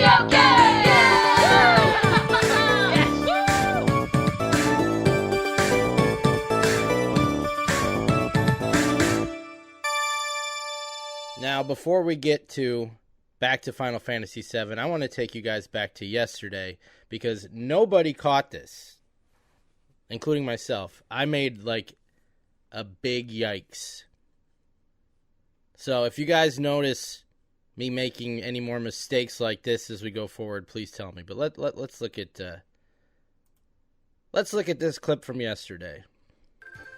video game! Now, before we get back to Final Fantasy VII, I want to take you guys back to yesterday because nobody caught this, including myself. I made like a big yikes. So if you guys notice me making any more mistakes like this as we go forward, please tell me. But let's look at this clip from yesterday.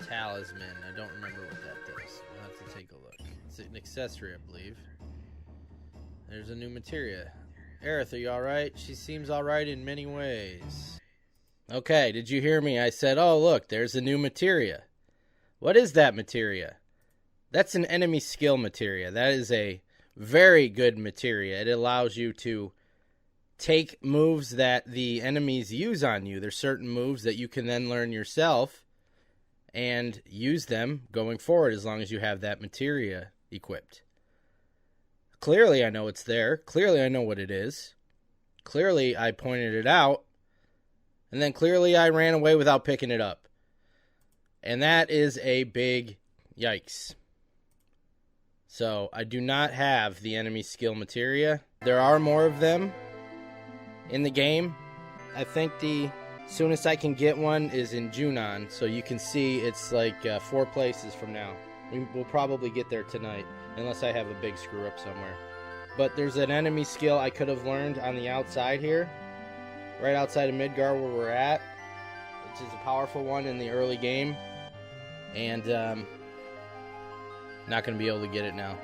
Talisman. I don't remember what that does. We'll have to take a look. It's an accessory, I believe. There's a new materia. Aerith, are you alright? She seems alright in many ways. Okay, did you hear me? I said, oh look, there's a new materia. What is that materia? That's an enemy skill materia. That is a very good materia. It allows you to take moves that the enemies use on you. There's certain moves that you can then learn yourself and use them going forward as long as you have that materia equipped. Clearly I know it's there. Clearly I know what it is. Clearly I pointed it out. And then clearly I ran away without picking it up. And that is a big yikes. So I do not have the enemy skill materia. There are more of them in the game. I think the soonest I can get one is in Junon. So you can see it's like 4 places from now. We'll probably get there tonight, unless I have a big screw up somewhere. But there's an enemy skill I could have learned on the outside here, right outside of Midgar where we're at, which is a powerful one in the early game, and not going to be able to get it now.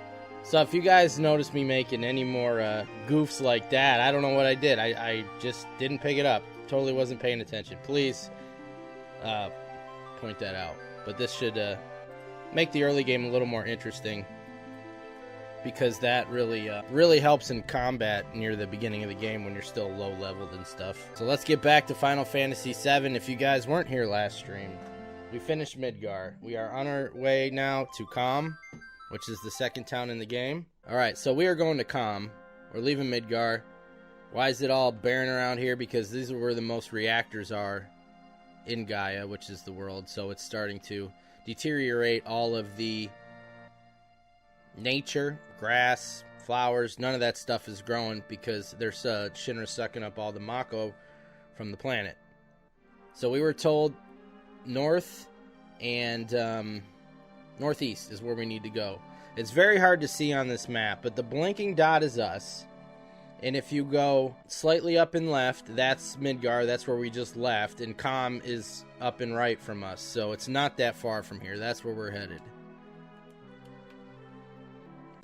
So if you guys notice me making any more goofs like that, I don't know what I did. I just didn't pick it up. Totally wasn't paying attention. Please point that out. But this should make the early game a little more interesting, because that really helps in combat near the beginning of the game when you're still low leveled and stuff. So let's get back to Final Fantasy VII. If you guys weren't here last stream, we finished Midgar. We are on our way now to Kalm, which is the second town in the game. Alright, so we are going to Kalm. We're leaving Midgar. Why is it all barren around here? Because these are where the most reactors are in Gaia, which is the world. So it's starting to deteriorate all of the nature, grass, flowers. None of that stuff is growing because there's Shinra sucking up all the Mako from the planet. So we were told north and northeast is where we need to go. It's very hard to see on this map, but the blinking dot is us. And if you go slightly up and left, that's Midgar. That's where we just left. And Kalm is up and right from us. So it's not that far from here. That's where we're headed.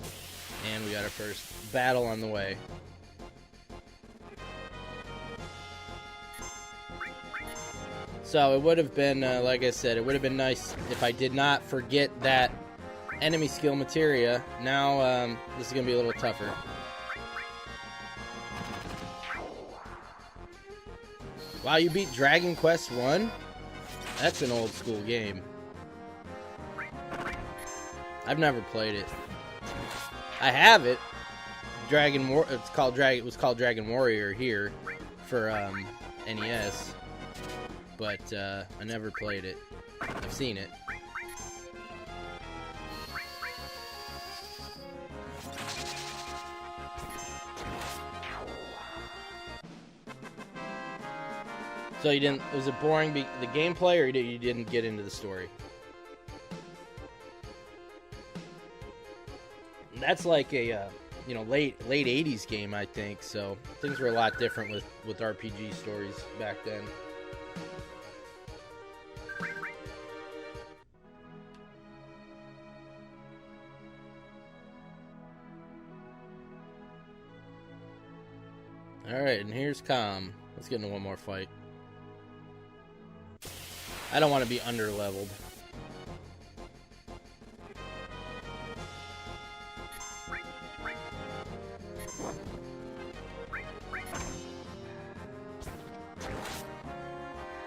And we got our first battle on the way. So it would have been, like I said, it would have been nice if I did not forget that enemy skill materia. Now this is going to be a little tougher. Wow, you beat Dragon Quest 1? That's an old school game. I've never played it. I have it. It was called Dragon Warrior here for NES. But I never played it. I've seen it. So you didn't? Was it boring? The gameplay, or you didn't get into the story? That's like a late '80s game, I think. So things were a lot different with RPG stories back then. All right, and here's Kalm. Let's get into one more fight. I don't want to be under-leveled.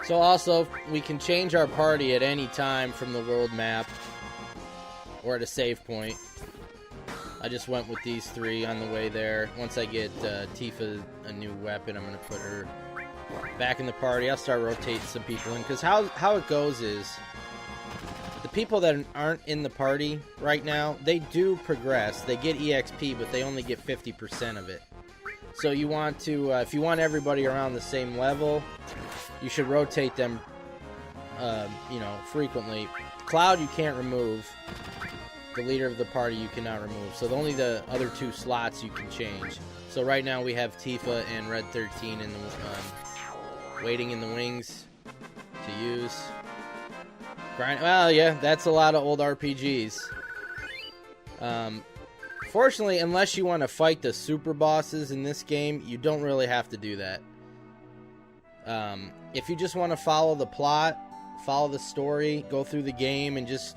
So also, we can change our party at any time from the world map or at a save point. I just went with these 3 on the way there. Once I get Tifa a new weapon, I'm going to put her back in the party. I'll start rotating some people in, because how it goes is the people that aren't in the party right now, they do progress. They get EXP, but they only get 50% of it. So you want to, if you want everybody around the same level, you should rotate them, you know, frequently. Cloud you can't remove. The leader of the party you cannot remove. So only the other 2 slots you can change. So right now we have Tifa and Red 13 in the waiting in the wings to use. Well, yeah, that's a lot of old RPGs. Fortunately, unless you want to fight the super bosses in this game, you don't really have to do that. If you just want to follow the plot, follow the story, go through the game, and just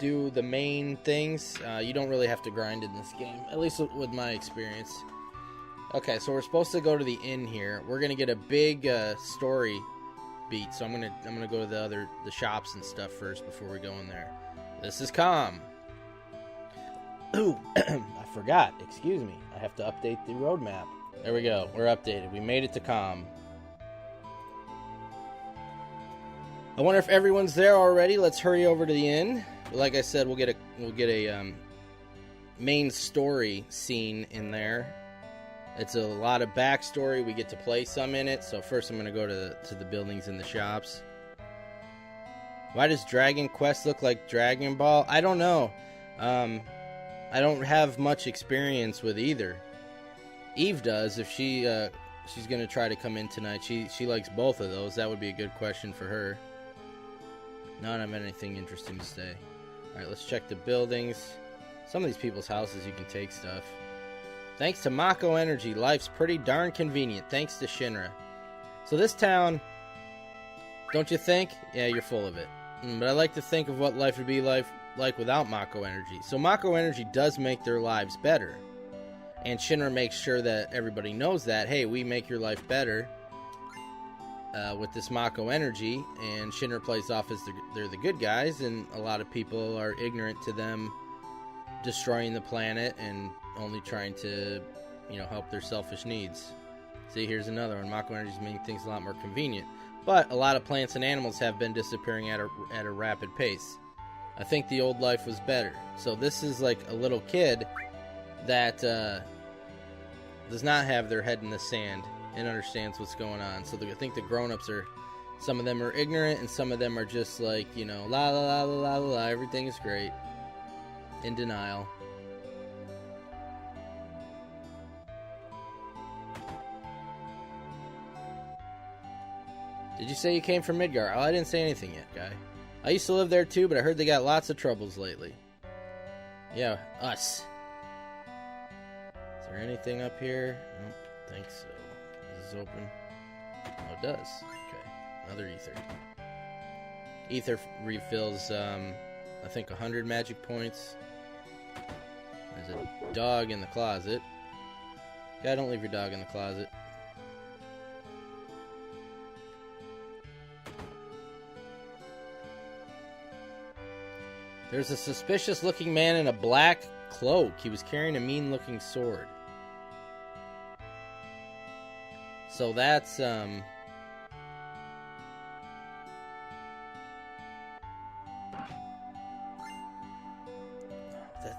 do the main things, you don't really have to grind in this game, at least with my experience. Okay, so we're supposed to go to the inn here. We're gonna get a big story beat, so I'm gonna go to the shops and stuff first before we go in there. This is Kalm. Ooh, I forgot. Excuse me. I have to update the roadmap. There we go. We're updated. We made it to Kalm. I wonder if everyone's there already. Let's hurry over to the inn. Like I said, we'll get a main story scene in there. It's a lot of backstory. We get to play some in it. So first, I'm going to go to the buildings and the shops. Why does Dragon Quest look like Dragon Ball? I don't know. I don't have much experience with either. Eve does. If she's going to try to come in tonight, she likes both of those. That would be a good question for her. No, I don't have anything interesting to say. Alright, let's check the buildings. Some of these people's houses you can take stuff. Thanks to Mako Energy, life's pretty darn convenient. Thanks to Shinra. So this town, don't you think? Yeah, you're full of it. But I like to think of what life would be like without Mako Energy. So Mako Energy does make their lives better. And Shinra makes sure that everybody knows that, hey, we make your life better with this Mako Energy. And Shinra plays off as they're the good guys, and a lot of people are ignorant to them destroying the planet and only trying to, you know, help their selfish needs. See, here's another one. Mako Energy is making things a lot more convenient. But a lot of plants and animals have been disappearing at a rapid pace. I think the old life was better. So this is like a little kid that does not have their head in the sand and understands what's going on. So I think the grown-ups are, some of them are ignorant and some of them are just like, you know, la la la la la la, everything is great. In denial. Did you say you came from Midgar? Oh, I didn't say anything yet, guy. I used to live there too, but I heard they got lots of troubles lately. Yeah, us. Is there anything up here? I don't think so. Is this open? Oh, it does. Okay. Another ether. Ether refills, I think 100 magic points. There's a dog in the closet. Guy, don't leave your dog in the closet. There's a suspicious-looking man in a black cloak. He was carrying a mean-looking sword. So that's,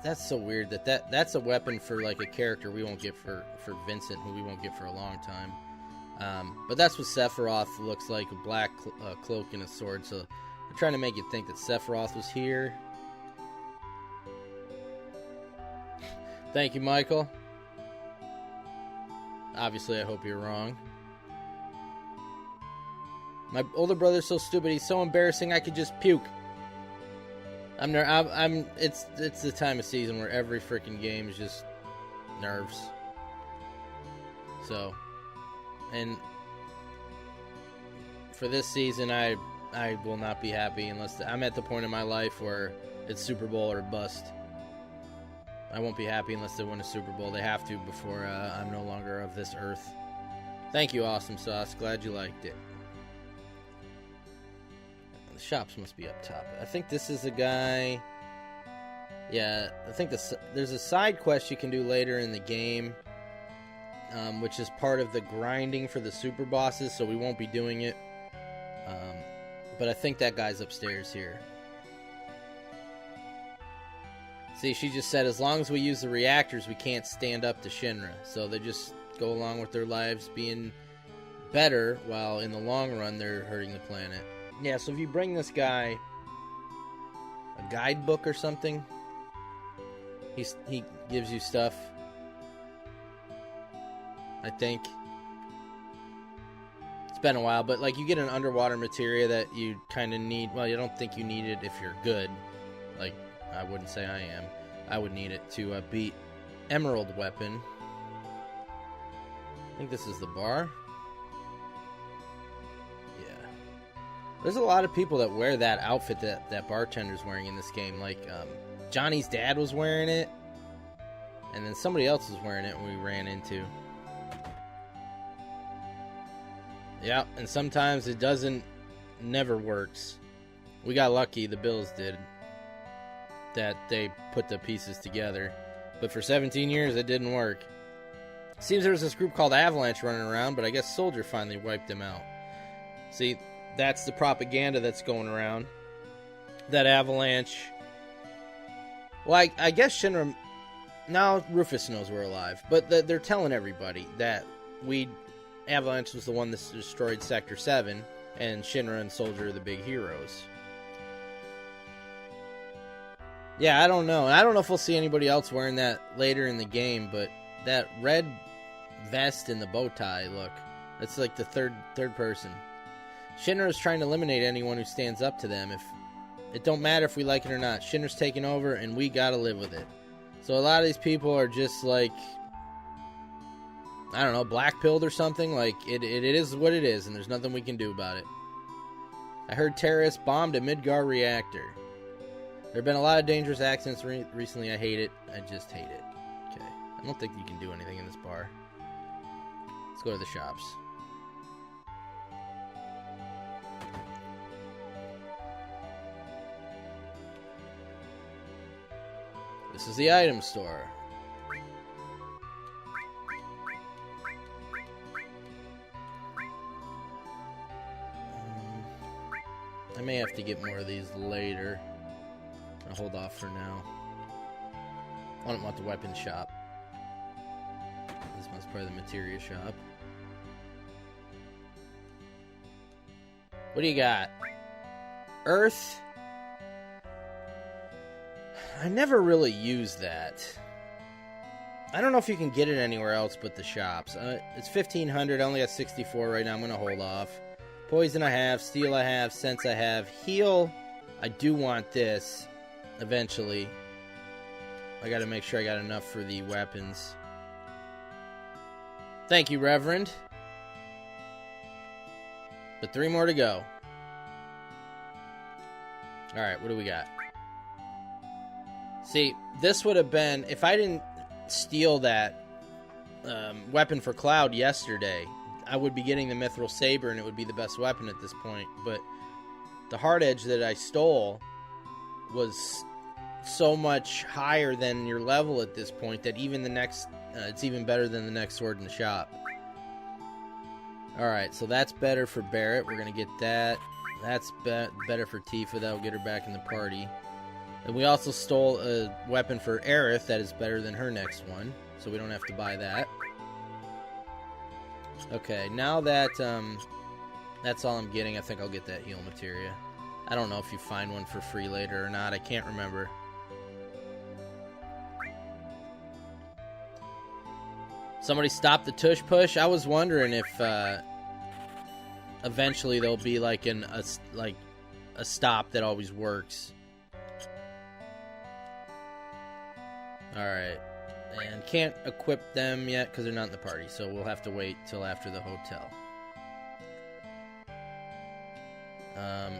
that's so weird. That's a weapon for, like, a character we won't get for Vincent, who we won't get for a long time. But that's what Sephiroth looks like, a black cloak and a sword. So they're trying to make you think that Sephiroth was here. Thank you, Michael. Obviously, I hope you're wrong. My older brother's so stupid. He's so embarrassing. I could just puke. It's the time of season where every freaking game is just nerves. So, and for this season, I will not be happy unless I'm at the point in my life where it's Super Bowl or bust. I won't be happy unless they win a Super Bowl. They have to before I'm no longer of this earth. Thank you, Awesome Sauce. Glad you liked it. The shops must be up top. I think this is a guy. Yeah, I think there's a side quest you can do later in the game, which is part of the grinding for the super bosses, so we won't be doing it. But I think that guy's upstairs here. See, she just said as long as we use the reactors, we can't stand up to Shinra. So they just go along with their lives being better, while in the long run, they're hurting the planet. Yeah, so if you bring this guy a guidebook or something, he gives you stuff, I think. It's been a while, but like you get an underwater materia that you kind of need. Well, you don't think you need it if you're good. Like, I wouldn't say I am. I would need it to beat Emerald Weapon. I think this is the bar. Yeah. There's a lot of people that wear that outfit that bartender's wearing in this game. Like, Johnny's dad was wearing it. And then somebody else was wearing it when we ran into. Yeah, and sometimes it never works. We got lucky, the Bills did, that they put the pieces together. But for 17 years, it didn't work. Seems there was this group called Avalanche running around, but I guess Soldier finally wiped them out. See, that's the propaganda that's going around. That Avalanche... Well, I guess Shinra... Now Rufus knows we're alive, but they're telling everybody that Avalanche was the one that destroyed Sector 7, and Shinra and Soldier are the big heroes. Yeah, I don't know. I don't know if we'll see anybody else wearing that later in the game, but that red vest and the bow tie, look. That's like the third person. Shinra is trying to eliminate anyone who stands up to them. It don't matter if we like it or not. Shinra's taking over, and we gotta live with it. So a lot of these people are just like, I don't know, black-pilled or something. Like, it is what it is, and there's nothing we can do about it. I heard terrorists bombed a Midgar reactor. There have been a lot of dangerous accidents recently. I hate it. I just hate it. Okay. I don't think you can do anything in this bar. Let's go to the shops. This is the item store. I may have to get more of these later. I'll hold off for now. I don't want the weapon shop. This one's probably the materia shop. What do you got? Earth. I never really use that. I don't know if you can get it anywhere else but the shops. It's 1,500. I only got 64 right now. I'm going to hold off. Poison I have. Steel I have. Sense I have. Heal. I do want this eventually. I got to make sure I got enough for the weapons. Thank you, Reverend. But 3 more to go. Alright, what do we got? See, this would have been... If I didn't steal that weapon for Cloud yesterday, I would be getting the Mithril Saber, and it would be the best weapon at this point. But the Hard Edge that I stole was so much higher than your level at this point that even the next... it's even better than the next sword in the shop. Alright, so that's better for Barrett. We're going to get that. That's better for Tifa. That'll get her back in the party. And we also stole a weapon for Aerith that is better than her next one. So we don't have to buy that. Okay, now that that's all I'm getting, I think I'll get that heal materia. I don't know if you find one for free later or not. I can't remember. Somebody stopped the tush push. I was wondering if eventually there'll be like a stop that always works. Alright. And can't equip them yet because they're not in the party, so we'll have to wait till after the hotel.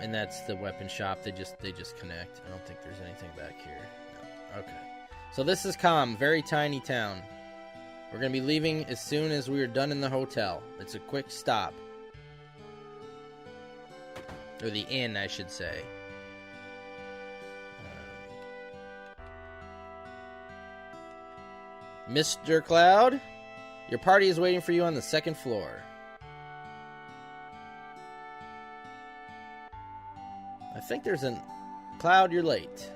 And that's the weapon shop. They just connect. I don't think there's anything back here. No. Okay. So this is Kalm, very tiny town. We're going to be leaving as soon as we are done in the hotel. It's a quick stop. Or the inn, I should say. Mr. Cloud, your party is waiting for you on the second floor. I think there's an... Cloud, you're late.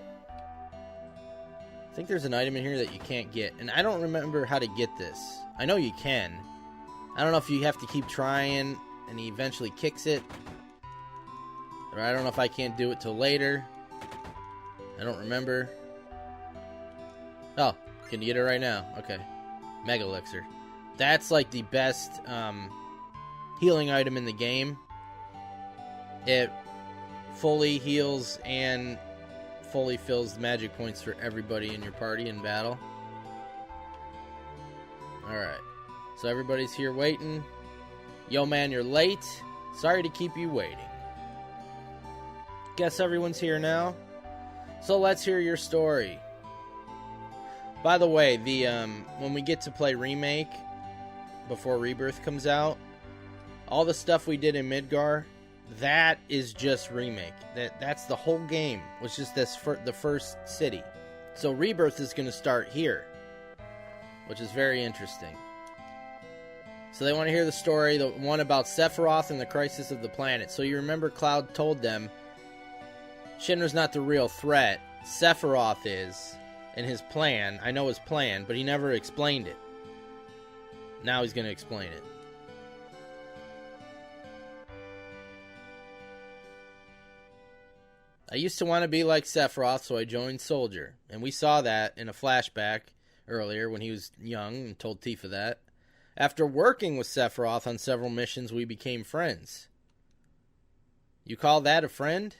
I think there's an item in here that you can't get, and I don't remember how to get this. I know you can. I don't know if you have to keep trying, and he eventually kicks it. Or I don't know if I can't do it till later. I don't remember. Oh, can you get it right now? Okay. Mega Elixir. That's like the best healing item in the game. It fully heals and fully fills the magic points for everybody in your party in battle. Alright. So everybody's here waiting. Yo man, you're late. Sorry to keep you waiting. Guess everyone's here now. So let's hear your story. By the way, the when we get to play Remake before Rebirth comes out, all the stuff we did in Midgar, that is just Remake. That's the whole game. Was just the first city. So Rebirth is going to start here, which is very interesting. So they want to hear the story, the one about Sephiroth and the crisis of the planet. So you remember Cloud told them Shinra's not the real threat. Sephiroth is, and his plan. I know his plan, but he never explained it. Now he's going to explain it. I used to want to be like Sephiroth, so I joined Soldier. And we saw that in a flashback earlier when he was young and told Tifa that. After working with Sephiroth on several missions, we became friends. You call that a friend?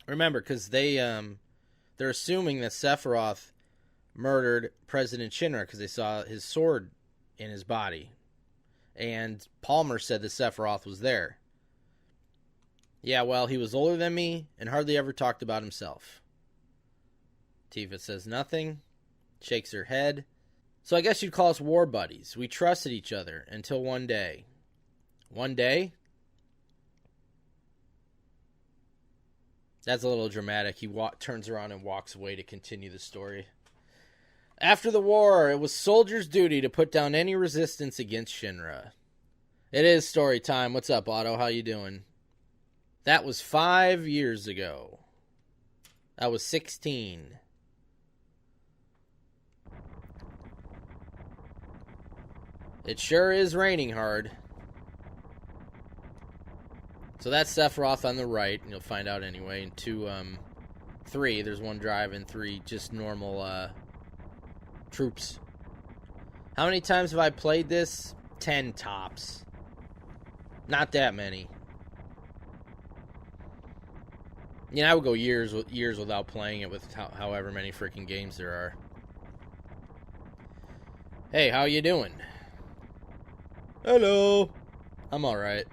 Remember, because they're assuming that Sephiroth murdered President Shinra because they saw his sword in his body. And Palmer said that Sephiroth was there. Yeah, well, he was older than me and hardly ever talked about himself. Tifa says nothing, shakes her head. So I guess you'd call us war buddies. We trusted each other until one day. One day? That's a little dramatic. He turns around and walks away to continue the story. After the war, it was Soldier's duty to put down any resistance against Shinra. It is story time. What's up, Otto? How you doing? That was 5 years ago. I was 16. It sure is raining hard. So that's Sephiroth on the right, and you'll find out anyway. And 3, there's one drive, and 3 just normal troops. How many times have I played this? 10 tops. Not that many. You know, I would go years without playing it with however many freaking games there are. Hey, how you doing? Hello. I'm alright.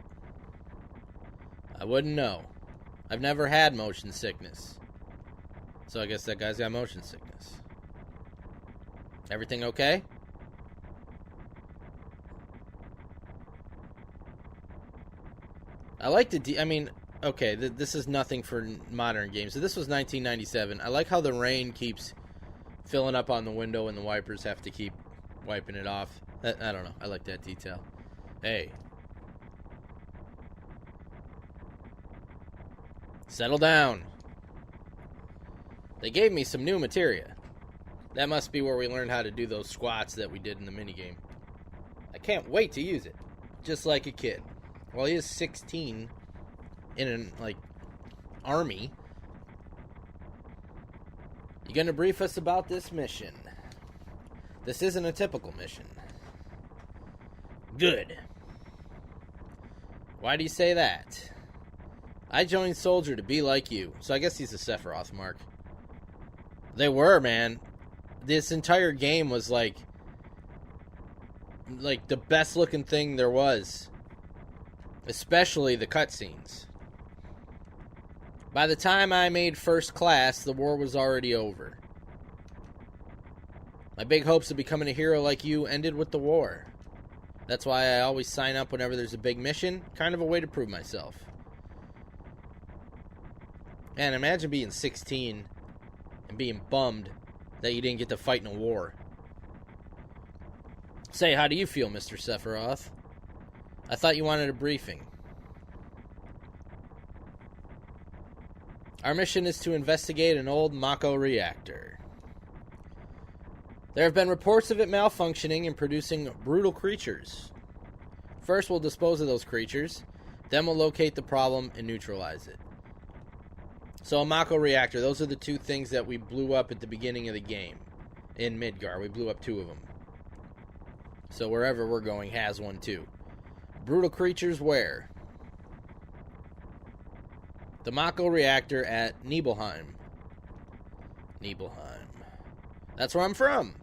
I wouldn't know. I've never had motion sickness. So I guess that guy's got motion sickness. Everything okay? I like the... okay, this is nothing for modern games. So this was 1997. I like how the rain keeps filling up on the window and the wipers have to keep wiping it off. I don't know. I like that detail. Hey. Settle down. They gave me some new materia. That must be where we learned how to do those squats that we did in the minigame. I can't wait to use it. Just like a kid. Well, he is 16 in an, army. You gonna brief us about this mission? This isn't a typical mission. Good. Why do you say that? I joined Soldier to be like you. So I guess he's a Sephiroth mark. They were, man. This entire game was like the best looking thing there was. Especially the cutscenes. By the time I made first class, the war was already over. My big hopes of becoming a hero like you ended with the war. That's why I always sign up whenever there's a big mission. Kind of a way to prove myself. Man, imagine being 16 and being bummed that you didn't get to fight in a war. Say, how do you feel, Mr. Sephiroth? I thought you wanted a briefing. Our mission is to investigate an old Mako reactor. There have been reports of it malfunctioning and producing brutal creatures. First, we'll dispose of those creatures. Then we'll locate the problem and neutralize it. So a Mako reactor, those are the two things that we blew up at the beginning of the game. In Midgar, we blew up 2 of them. So wherever we're going has one too. Brutal creatures where? The Mako reactor at Nibelheim. Nibelheim. That's where I'm from.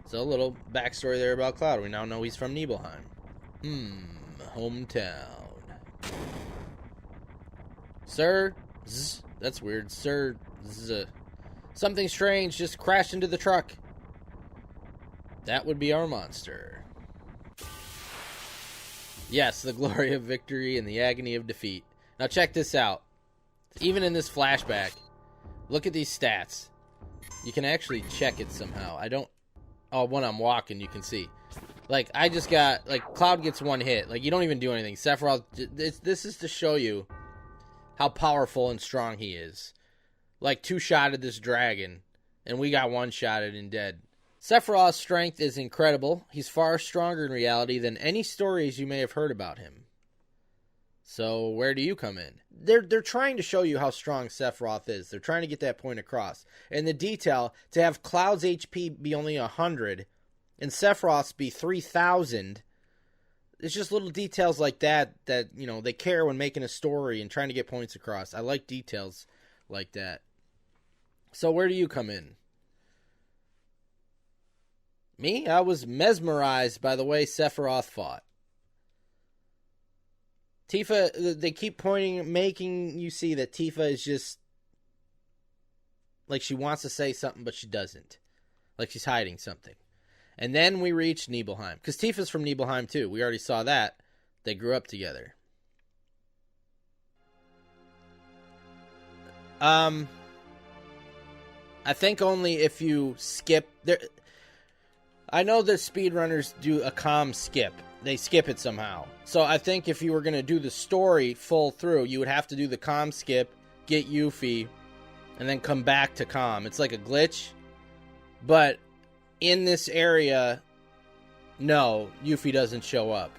So a little backstory there about Cloud. We now know he's from Nibelheim. Hometown. Sir, that's weird. Sir, something strange just crashed into the truck. That would be our monster. Yes, the glory of victory and the agony of defeat. Now check this out. Even in this flashback, look at these stats. You can actually check it somehow. Oh, when I'm walking, you can see. Like, I just got, like, Cloud gets 1 hit. Like, you don't even do anything. Sephiroth, this is to show you how powerful and strong he is. Like, 2-shotted this dragon, and we got 1-shotted and dead. Sephiroth's strength is incredible. He's far stronger in reality than any stories you may have heard about him. So, where do you come in? They're trying to show you how strong Sephiroth is. They're trying to get that point across. And the detail, to have Cloud's HP be only 100, and Sephiroth's be 3,000, it's just little details like that, you know, they care when making a story and trying to get points across. I like details like that. So, where do you come in? Me? I was mesmerized by the way Sephiroth fought. Tifa, they keep making you see that Tifa is just, like she wants to say something, but she doesn't. Like she's hiding something. And then we reach Nibelheim. Because Tifa's from Nibelheim too. We already saw that. They grew up together. I think only if you skip... I know that speedrunners do a Kalm skip. They skip it somehow. So I think if you were going to do the story full through, you would have to do the Kalm skip, get Yuffie, and then come back to Kalm. It's like a glitch. But in this area, no, Yuffie doesn't show up.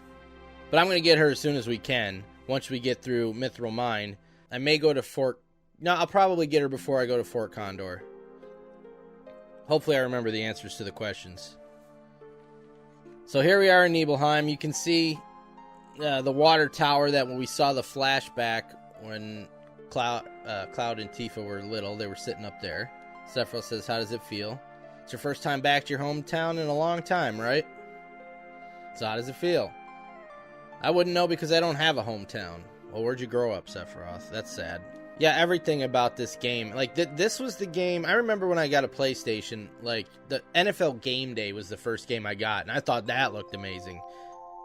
But I'm going to get her as soon as we can, once we get through Mythil Mine. I may go to Fort... No, I'll probably get her before I go to Fort Condor. Hopefully I remember the answers to the questions. So here we are in Nibelheim. You can see the water tower that when we saw the flashback when Cloud and Tifa were little, they were sitting up there. Sephiroth says, how does it feel? It's your first time back to your hometown in a long time, right? So how does it feel? I wouldn't know because I don't have a hometown. Well, where'd you grow up, Sephiroth? That's sad. Yeah, everything about this game. Like, this was the game... I remember when I got a PlayStation, like, the NFL Game Day was the first game I got, and I thought that looked amazing.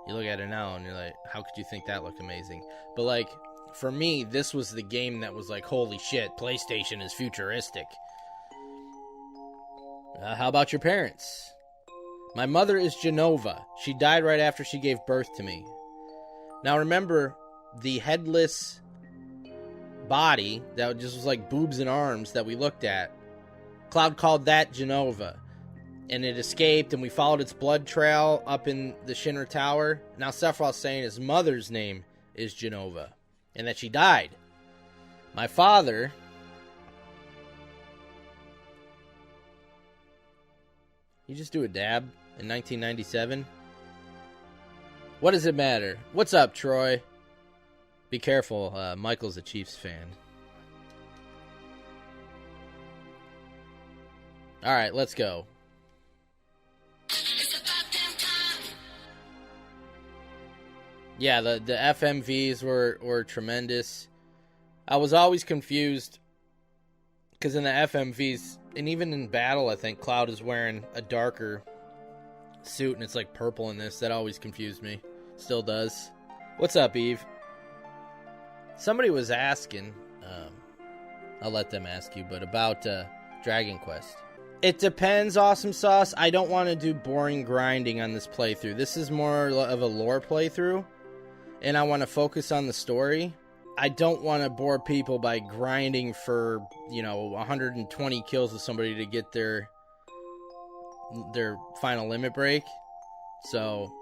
You look at it now, and you're like, how could you think that looked amazing? But, like, for me, this was the game that was like, holy shit, PlayStation is futuristic. How about your parents? My mother is Genova. She died right after she gave birth to me. Now, remember, the headless... body that just was like boobs and arms that we looked at, Cloud called that Genova, and it escaped, and we followed its blood trail up in the Shinra Tower. Now Sephiroth's saying his mother's name is Genova and that she died. My father, you just do a dab in 1997. What does it matter? What's up, Troy? Be careful, Michael's a Chiefs fan. Alright, let's go. Yeah, the FMVs were tremendous. I was always confused, because in the FMVs, and even in battle, I think Cloud is wearing a darker suit, and it's like purple in this. That always confused me. Still does. What's up, Eve? Somebody was asking, I'll let them ask you, but about Dragon Quest. It depends, Awesome Sauce. I don't want to do boring grinding on this playthrough. This is more of a lore playthrough, and I want to focus on the story. I don't want to bore people by grinding for, 120 kills with somebody to get their final limit break. So,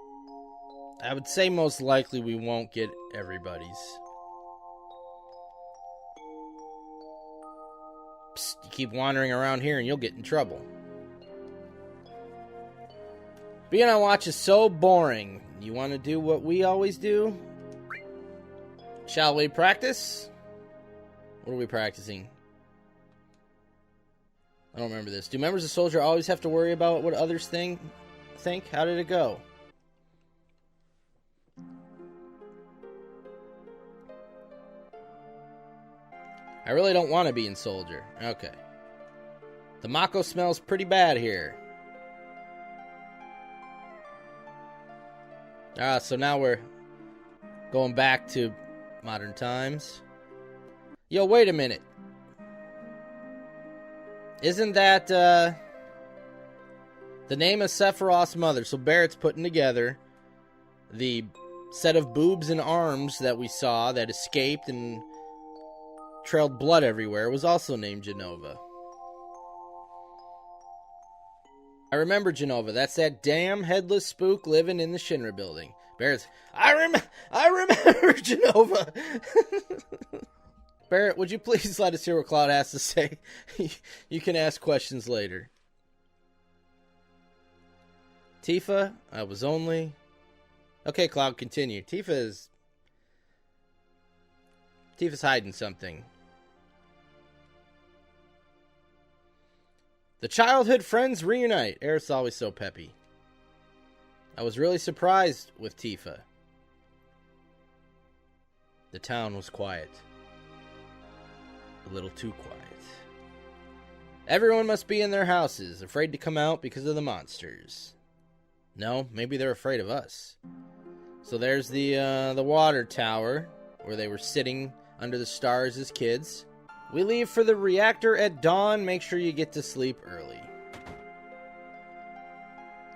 I would say most likely we won't get everybody's. Psst, you keep wandering around here and you'll get in trouble. Being on watch is so boring. You want to do what we always do? Shall we practice? What are we practicing? I don't remember this. Do members of Soldier always have to worry about what others think? How did it go? I really don't want to be in Soldier. Okay. The Mako smells pretty bad here. So now we're going back to modern times. Yo, wait a minute. Isn't that the name of Sephiroth's mother? So Barrett's putting together the set of boobs and arms that we saw that escaped and trailed blood everywhere was also named Jenova. I remember Jenova. That's that damn headless spook living in the Shinra building. Barrett's, I remember Jenova. Barrett, would you please let us hear what Cloud has to say? You can ask questions later. Tifa, I was only... Okay, Cloud, continue. Tifa's hiding something. The childhood friends reunite. Aerith's always so peppy. I was really surprised with Tifa. The town was quiet. A little too quiet. Everyone must be in their houses, afraid to come out because of the monsters. No, maybe they're afraid of us. So there's the water tower, where they were sitting under the stars as kids. We leave for the reactor at dawn. Make sure you get to sleep early.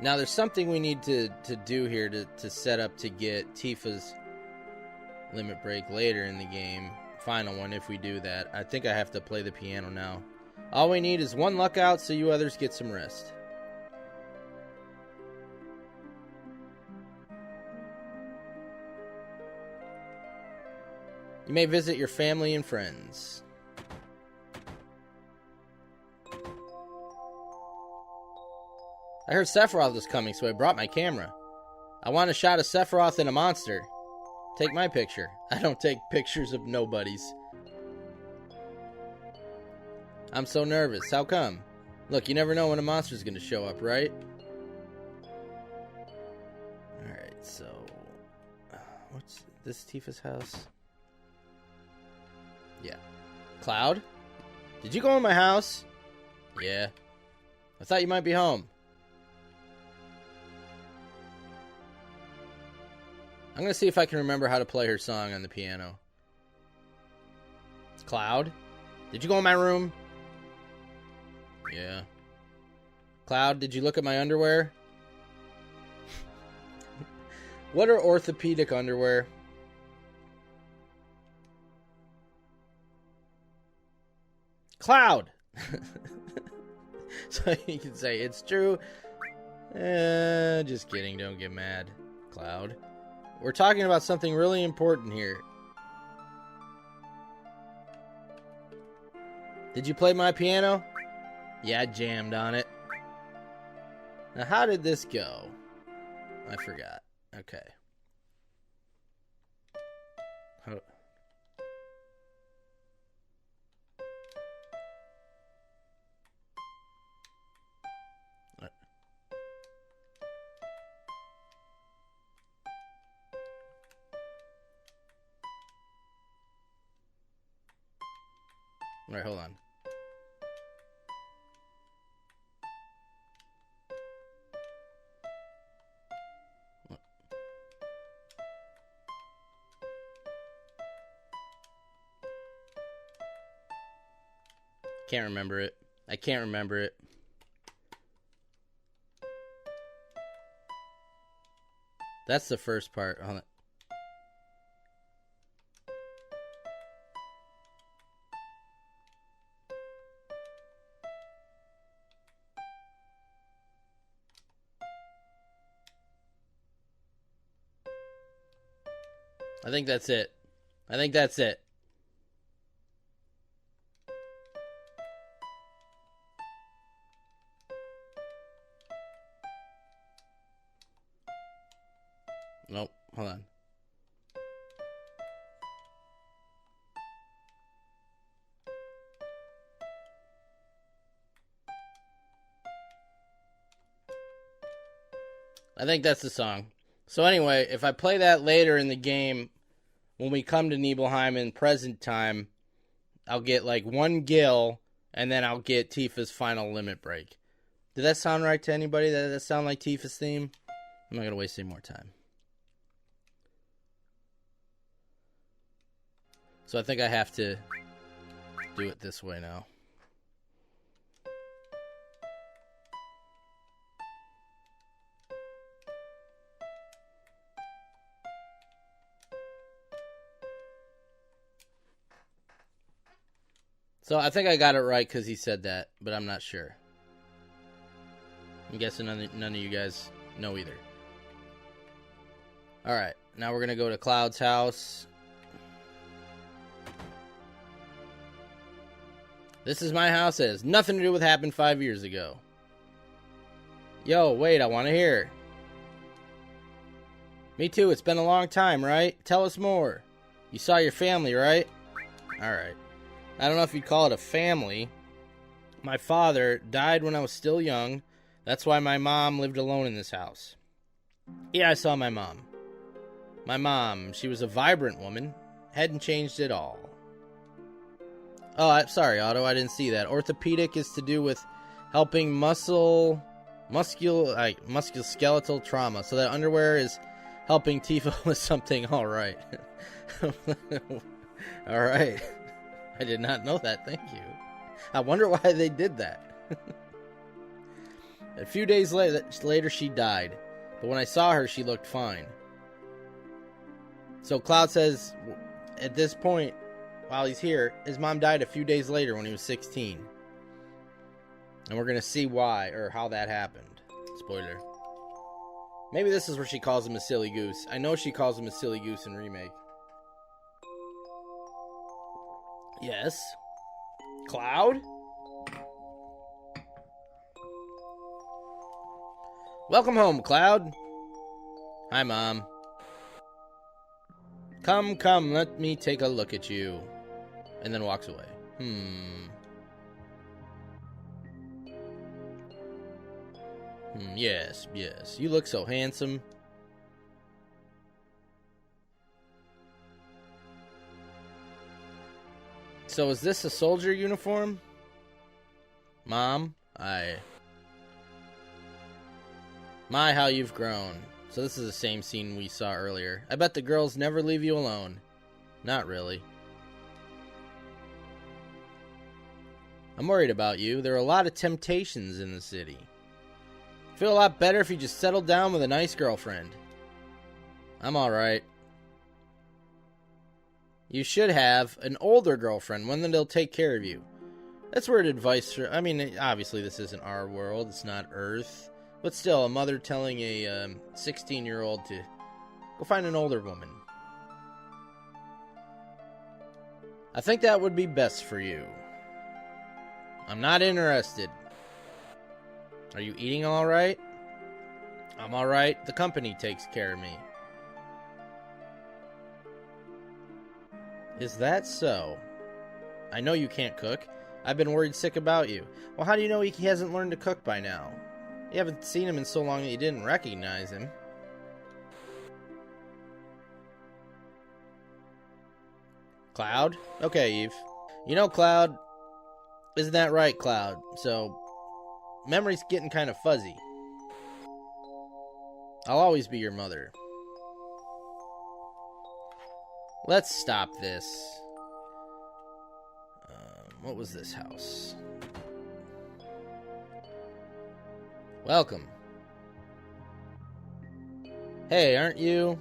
Now, there's something we need to do here to set up to get Tifa's limit break later in the game. Final one, if we do that. I think I have to play the piano now. All we need is one luck out so you others get some rest. You may visit your family and friends. I heard Sephiroth was coming, so I brought my camera. I want a shot of Sephiroth and a monster. Take my picture. I don't take pictures of nobodies. I'm so nervous. How come? Look, you never know when a monster's gonna show up, right? Alright, so... what's this Tifa's house? Yeah. Cloud? Did you go in my house? Yeah. I thought you might be home. I'm going to see if I can remember how to play her song on the piano. Cloud? Did you go in my room? Yeah. Cloud, did you look at my underwear? What are orthopedic underwear? Cloud! So you can say, it's true. Just kidding, don't get mad. Cloud. We're talking about something really important here. Did you play my piano? Yeah, I jammed on it. Now, how did this go? I forgot. Okay. Alright, hold on. Can't remember it. I can't remember it. That's the first part. Hold on. I think that's it. I think that's it. Nope. Hold on. I think that's the song. So anyway, if I play that later in the game, when we come to Nibelheim in present time, I'll get like one Gil, and then I'll get Tifa's final limit break. Did that sound right to anybody? Did that sound like Tifa's theme? I'm not going to waste any more time. So I think I have to do it this way now. So I think I got it right because he said that, but I'm not sure. I'm guessing none of you guys know either. Alright, now we're going to go to Cloud's house. This is my house. It has nothing to do with what happened 5 years ago. Yo, wait, I want to hear. Me too, it's been a long time, right? Tell us more. You saw your family, right? Alright. I don't know if you'd call it a family. My father died when I was still young. That's why my mom lived alone in this house. Yeah, I saw my mom. My mom, she was a vibrant woman. Hadn't changed at all. Oh, I'm sorry, Otto, I didn't see that. Orthopedic is to do with helping musculoskeletal trauma. So that underwear is helping Tifa with something. All right. All right. I did not know that. Thank you. I wonder why they did that. A few days later, she died. But when I saw her, she looked fine. So Cloud says, at this point, while he's here, his mom died a few days later when he was 16. And we're going to see why, or how that happened. Spoiler. Maybe this is where she calls him a silly goose. I know she calls him a silly goose in Remake. Yes. Cloud? Welcome home, Cloud. Hi, Mom. Come, let me take a look at you. And then walks away. Yes. You look so handsome. So is this a soldier uniform? Mom, My, how you've grown. So this is the same scene we saw earlier. I bet the girls never leave you alone. Not really. I'm worried about you. There are a lot of temptations in the city. Feel a lot better if you just settled down with a nice girlfriend. I'm alright. You should have an older girlfriend, one that'll take care of you. That's weird advice for... I mean, obviously this isn't our world. It's not Earth. But still, a mother telling a 16-year-old to go find an older woman. I think that would be best for you. I'm not interested. Are you eating all right? I'm all right. The company takes care of me. Is that so? I know you can't cook. I've been worried sick about you. Well, how do you know he hasn't learned to cook by now? You haven't seen him in so long that you didn't recognize him. Cloud? Okay, Eve. You know, Cloud... Isn't that right, Cloud? So, memory's getting kind of fuzzy. I'll always be your mother. Let's stop this. What was this house? Welcome. Hey, aren't you...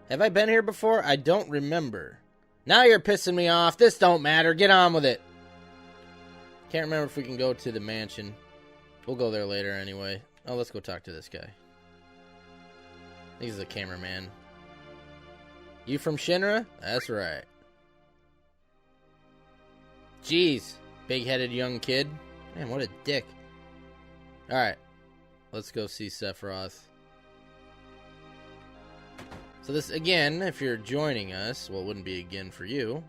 Have I been here before? I don't remember. Now you're pissing me off. This don't matter. Get on with it. Can't remember if we can go to the mansion. We'll go there later anyway. Oh, let's go talk to this guy. I think he's the cameraman. You from Shinra? That's right. Jeez. Big-headed young kid. Man, what a dick. Alright. Let's go see Sephiroth. So this, again, if you're joining us, well, it wouldn't be again for you.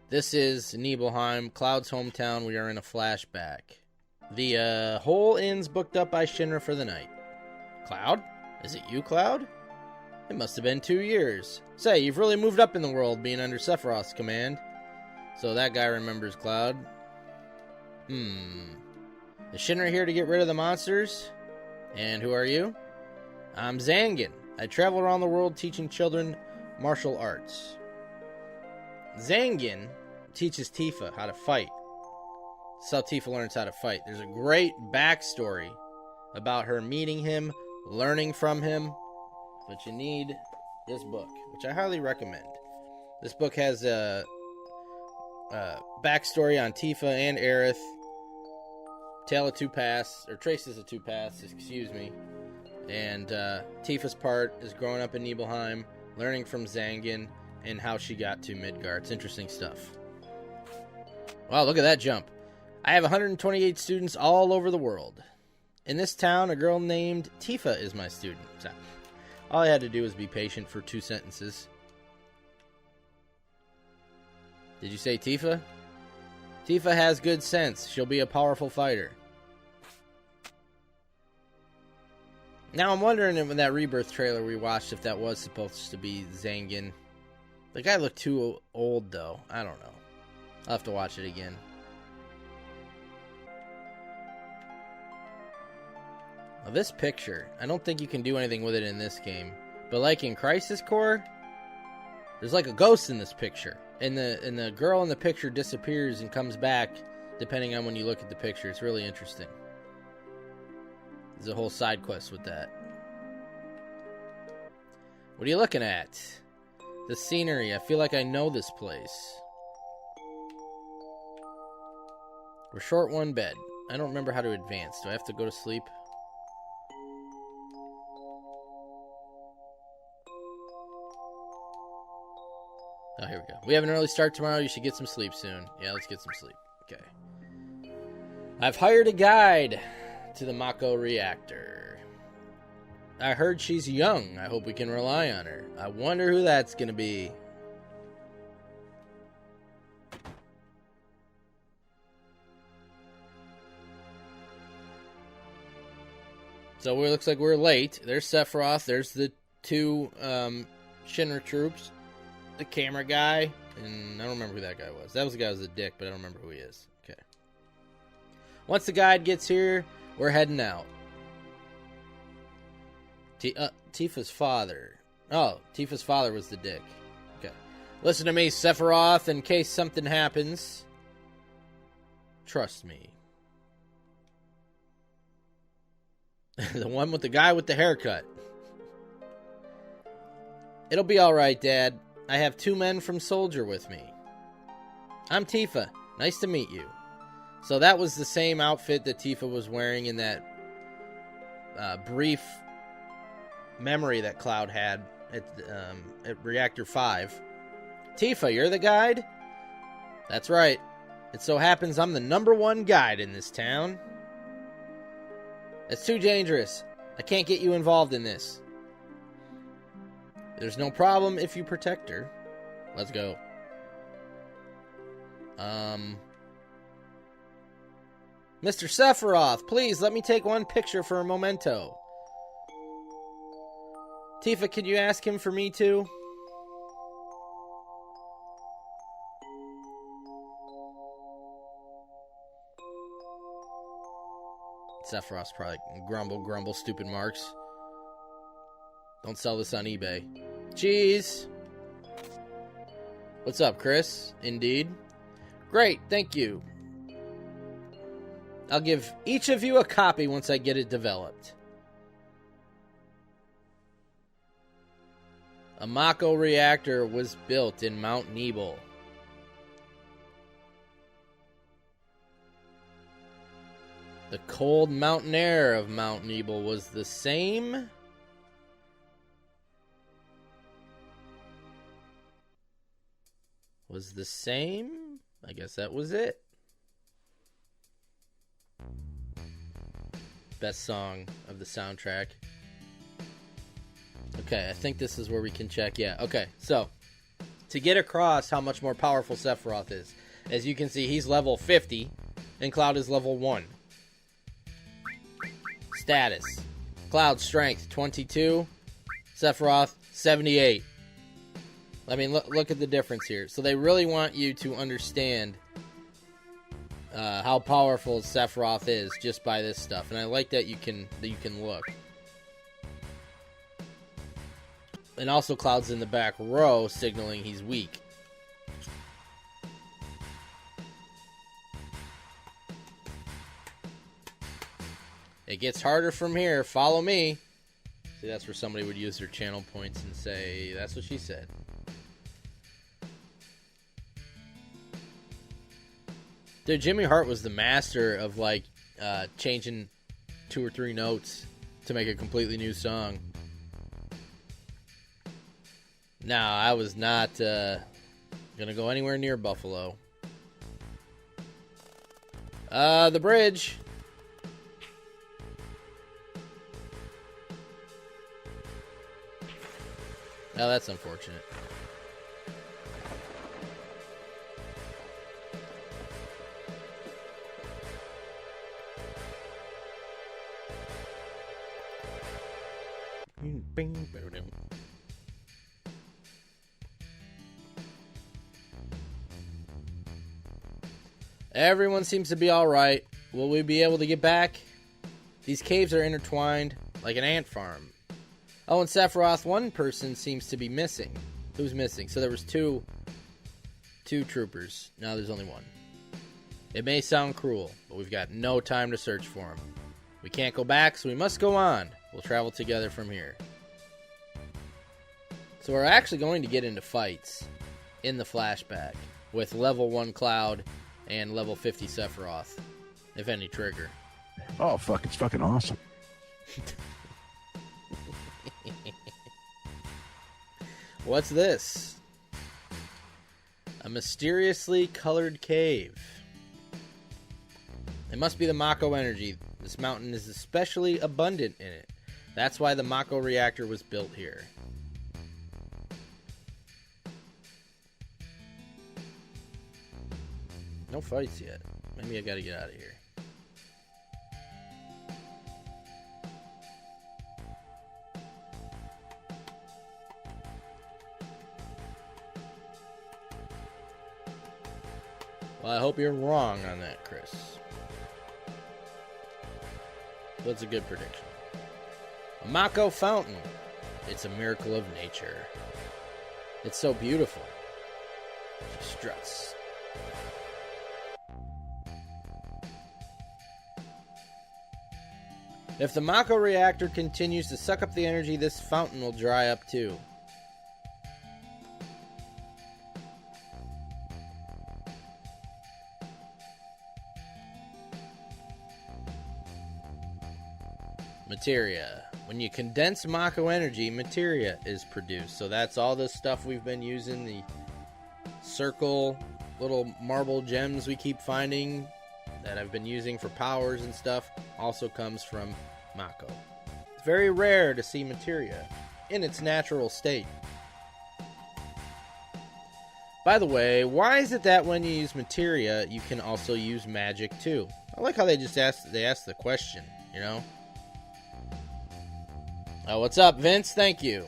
This is Nibelheim, Cloud's hometown. We are in a flashback. The whole inn's booked up by Shinra for the night. Cloud? Is it you, Cloud? It must have been 2 years. Say, you've really moved up in the world being under Sephiroth's command. So that guy remembers Cloud. Is Shinra here to get rid of the monsters? And who are you? I'm Zangan. I travel around the world teaching children martial arts. Zangan teaches Tifa how to fight. That's how Tifa learns how to fight. There's a great backstory about her meeting him, learning from him. But you need this book, which I highly recommend. This book has a backstory on Tifa and Aerith. Tale of two paths, or traces of two paths, excuse me. And Tifa's part is growing up in Nibelheim, learning from Zangan, and how she got to Midgar. It's interesting stuff. Wow, look at that jump. I have 128 students all over the world. In this town, a girl named Tifa is my student. So, all I had to do was be patient for 2 sentences. Did you say Tifa? Tifa has good sense. She'll be a powerful fighter. Now I'm wondering if in that Rebirth trailer we watched if that was supposed to be Zangan. The guy looked too old though. I don't know. I'll have to watch it again. Now this picture, I don't think you can do anything with it in this game. But like in Crisis Core, there's like a ghost in this picture. And the girl in the picture disappears and comes back depending on when you look at the picture. It's really interesting. There's a whole side quest with that. What are you looking at? The scenery. I feel like I know this place. We're short one bed. I don't remember how to advance. Do I have to go to sleep? Oh, here we go. We have an early start tomorrow. You should get some sleep soon. Yeah, let's get some sleep. Okay. I've hired a guide to the Mako reactor. I heard she's young. I hope we can rely on her. I wonder who that's going to be. So it looks like we're late. There's Sephiroth. There's the 2 Shinra troops. The camera guy. And I don't remember who that guy was. That was the guy who was a dick, but I don't remember who he is. Okay. Once the guide gets here, we're heading out. Tifa's father. Oh, Tifa's father was the dick. Okay. Listen to me, Sephiroth, in case something happens. Trust me. The one with the guy with the haircut. It'll be alright, Dad. I have 2 men from Soldier with me. I'm Tifa. Nice to meet you. So that was the same outfit that Tifa was wearing in that brief memory that Cloud had at Reactor 5. Tifa, you're the guide? That's right. It so happens I'm the #1 guide in this town. It's too dangerous. I can't get you involved in this. There's no problem if you protect her. Let's go. Mr. Sephiroth, please let me take one picture for a memento. Tifa, could you ask him for me too? Sephiroth's probably grumble, stupid marks. Don't sell this on eBay. Cheese! What's up, Chris? Indeed. Great, thank you. I'll give each of you a copy once I get it developed. A Mako reactor was built in Mount Nibel. The cold mountain air of Mount Nibel was the same. I guess that was it. Best song of the soundtrack. Okay, I think this is where we can check. Yeah, okay. So, to get across how much more powerful Sephiroth is, as you can see, he's level 50, and Cloud is level 1. Status. Cloud strength 22, Sephiroth 78. I mean, look at the difference here. So they really want you to understand how powerful Sephiroth is just by this stuff, and I like that you can look. And also, Cloud's in the back row, signaling he's weak. It gets harder from here. Follow me. See, that's where somebody would use their channel points and say, that's what she said. Dude, Jimmy Hart was the master of, like, changing 2 or 3 notes to make a completely new song. No, I was not gonna go anywhere near Buffalo. The bridge. Oh, that's unfortunate. Everyone seems to be alright. Will we be able to get back? These caves are intertwined like an ant farm. Oh, and Sephiroth, one person seems to be missing. Who's missing? So there was two troopers. Now there's only one. It may sound cruel, but we've got no time to search for him. We can't go back, so we must go on. We'll travel together from here. So we're actually going to get into fights in the flashback with level 1 Cloud and level 50 Sephiroth, if any trigger. Oh, fuck, it's fucking awesome. What's this? A mysteriously colored cave. It must be the Mako energy. This mountain is especially abundant in it. That's why the Mako reactor was built here. No fights yet. Maybe I gotta get out of here. Well, I hope you're wrong on that, Chris. That's a good prediction. A Mako fountain. It's a miracle of nature. It's so beautiful. She struts. If the Mako reactor continues to suck up the energy, this fountain will dry up too. Materia. When you condense Mako energy, materia is produced. So that's all this stuff we've been using. The circle, little marble gems we keep finding that I've been using for powers and stuff also comes from Mako. It's very rare to see materia in its natural state. By the way, why is it that when you use materia, you can also use magic too? I like how they asked the question, you know? Oh, what's up, Vince? Thank you.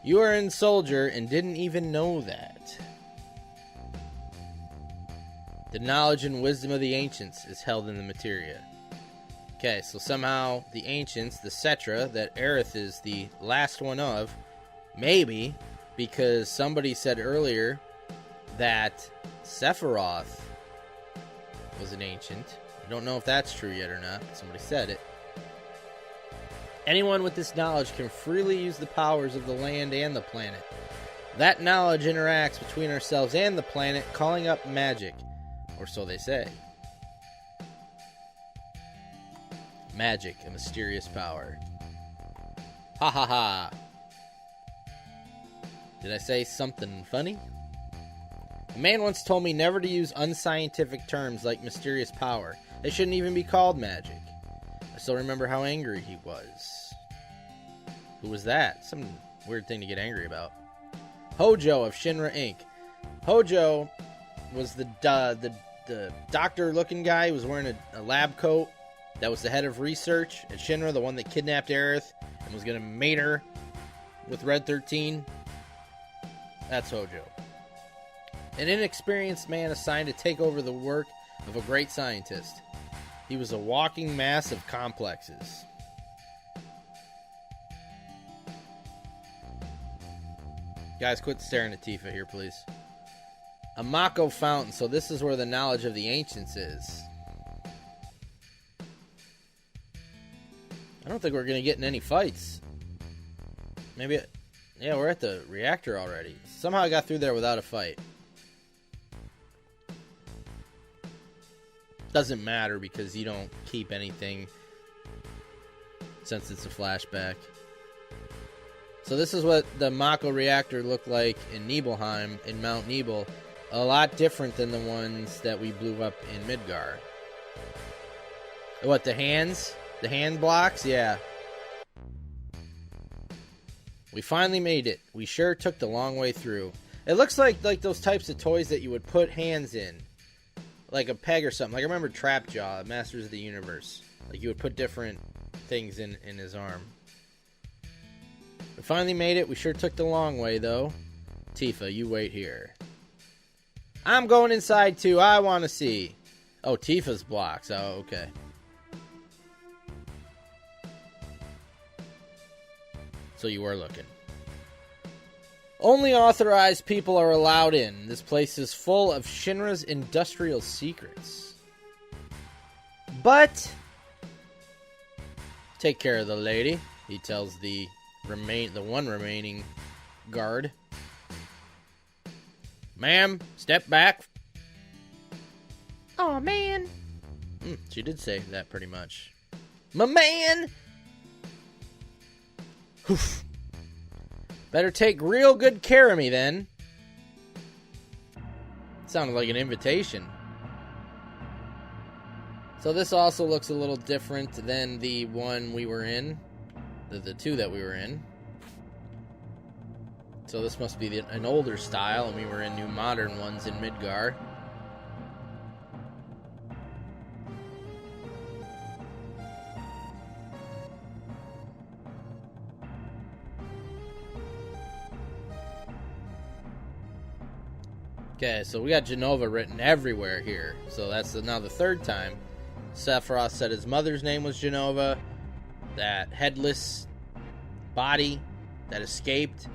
You are in Soldier and didn't even know that. The knowledge and wisdom of the ancients is held in the materia. Okay, so somehow the ancients, the Cetra, that Aerith is the last one of, maybe because somebody said earlier that Sephiroth was an ancient. I don't know if that's true yet or not, but somebody said it. Anyone with this knowledge can freely use the powers of the land and the planet. That knowledge interacts between ourselves and the planet, calling up magic. Or so they say. Magic, a mysterious power. Ha ha ha. Did I say something funny? A man once told me never to use unscientific terms like mysterious power. They shouldn't even be called magic. I still remember how angry he was. Who was that? Some weird thing to get angry about. Hojo of Shinra Inc. Hojo was the doctor-looking guy who was wearing a lab coat. That was the head of research at Shinra, the one that kidnapped Aerith and was going to mate her with Red 13. That's Hojo. An inexperienced man assigned to take over the work of a great scientist. He was a walking mass of complexes. Guys, quit staring at Tifa here, please. A Mako fountain, so this is where the knowledge of the ancients is. I don't think we're going to get in any fights. Maybe... Yeah, we're at the reactor already. Somehow I got through there without a fight. Doesn't matter because you don't keep anything since it's a flashback. So this is what the Mako reactor looked like in Nibelheim, in Mount Nibel. A lot different than the ones that we blew up in Midgar. What, the hands? The hand blocks? Yeah. We finally made it. We sure took the long way through. It looks like those types of toys that you would put hands in. Like a peg or something. Like I remember Trapjaw, Masters of the Universe. Like you would put different things in his arm. We finally made it. We sure took the long way, though. Tifa, you wait here. I'm going inside, too. I want to see. Oh, Tifa's blocks. Oh, okay. So you were looking. Only authorized people are allowed in. This place is full of Shinra's industrial secrets. But take care of the lady, he tells the one remaining guard. Ma'am, step back. Oh man. She did say that pretty much. My man. Oof. Better take real good care of me, then. Sounded like an invitation. So this also looks a little different than the one we were in. The two that we were in. So this must be an older style, and we were in new modern ones in Midgar. Okay, so we got Jenova written everywhere here. So that's now the third time. Sephiroth said his mother's name was Jenova. That headless body that escaped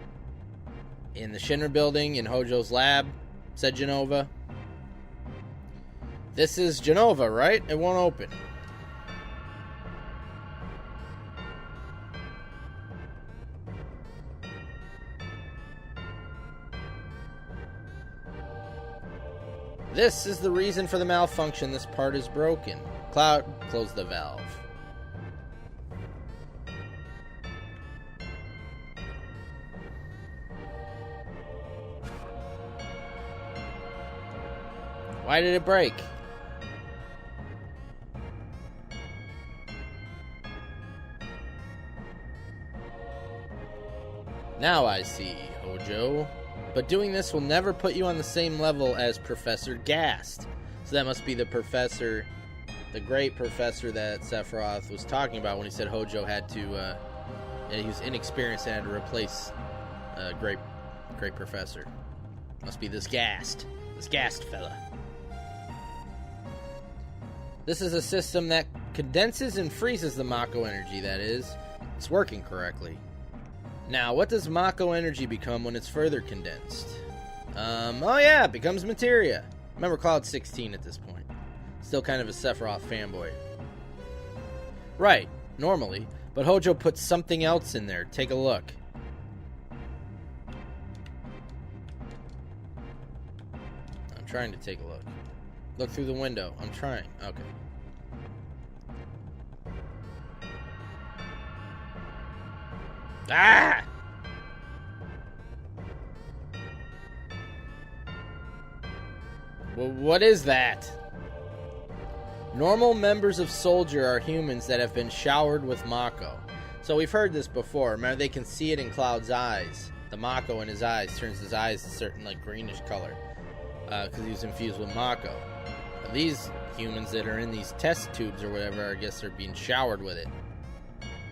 in the Shinra building in Hojo's lab said Jenova. This is Jenova, right? It won't open. This is the reason for the malfunction. This part is broken. Cloud, close the valve. Why did it break? Now I see, Hojo. But doing this will never put you on the same level as Professor Gast. So that must be the professor, the great professor that Sephiroth was talking about when he said Hojo had to, he was inexperienced and had to replace a great professor. Must be this Gast fella. This is a system that condenses and freezes the Mako energy, that is. It's working correctly. Now, what does Mako energy become when it's further condensed? Oh yeah, it becomes materia. Remember, Cloud's 16 at this point. Still kind of a Sephiroth fanboy. Right, normally, But Hojo put something else in there. Take a look. I'm trying to take a look. Look through the window. I'm trying. Okay. Ah! Well, what is that? Normal members of Soldier are humans that have been showered with Mako. So we've heard this before. Remember, they can see it in Cloud's eyes. The Mako in his eyes turns his eyes a certain, like, greenish color. Because he was infused with Mako. Now, these humans that are in these test tubes or whatever, I guess they're being showered with it.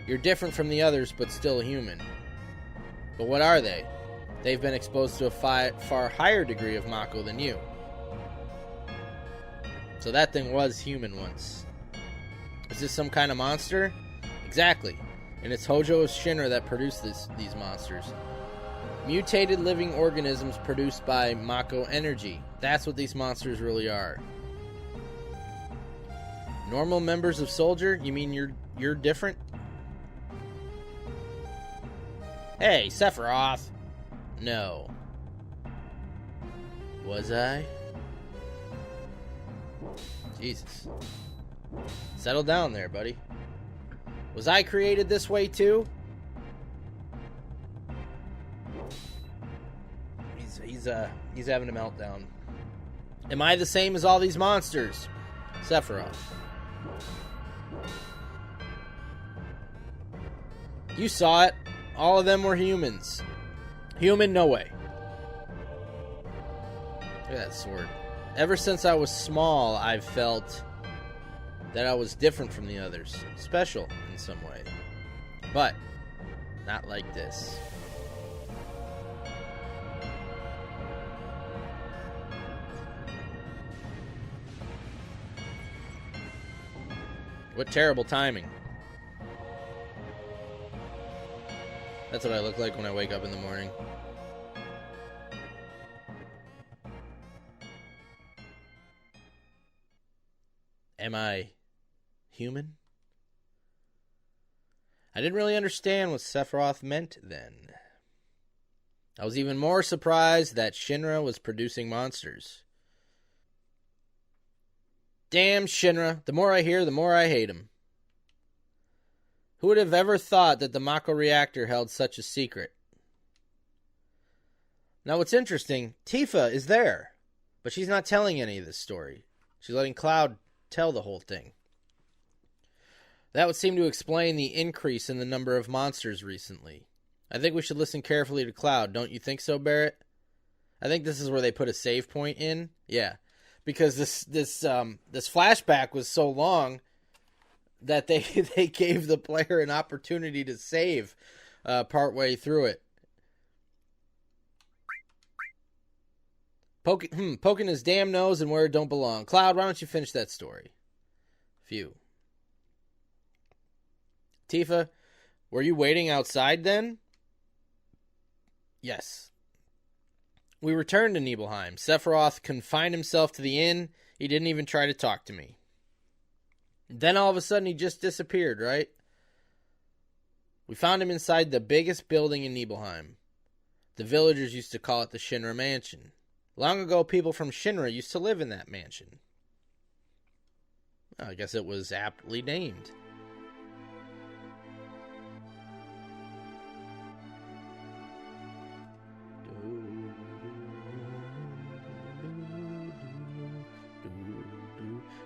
You're different from the others, but still human. But what are they? They've been exposed to a far higher degree of Mako than you. So that thing was human once. Is this some kind of monster? Exactly. And it's Hojo of Shinra that produced these monsters. Mutated living organisms produced by Mako energy. That's what these monsters really are. Normal members of Soldier? You mean you're different? Hey, Sephiroth! No. Was I? Jesus. Settle down there, buddy. Was I created this way too? He's having a meltdown. Am I the same as all these monsters? Sephiroth. You saw it. All of them were humans. Human, no way. Look at that sword. Ever since I was small, I've felt that I was different from the others. Special in some way. But not like this. What terrible timing. That's what I look like when I wake up in the morning. Am I human? I didn't really understand what Sephiroth meant then. I was even more surprised that Shinra was producing monsters. Damn Shinra. The more I hear, the more I hate him. Who would have ever thought that the Mako reactor held such a secret? Now what's interesting, Tifa is there, but she's not telling any of this story. She's letting Cloud tell the whole thing. That would seem to explain the increase in the number of monsters recently. I think we should listen carefully to Cloud. Don't you think so, Barrett? I think this is where they put a save point in. Yeah, because this flashback was so long that they gave the player an opportunity to save partway through it. Poking his damn nose and where it don't belong. Cloud, why don't you finish that story? Phew. Tifa, were you waiting outside then? Yes. We returned to Nibelheim. Sephiroth confined himself to the inn. He didn't even try to talk to me. Then all of a sudden he just disappeared, right? We found him inside the biggest building in Nibelheim. The villagers used to call it the Shinra Mansion. Long ago, people from Shinra used to live in that mansion. Well, I guess it was aptly named.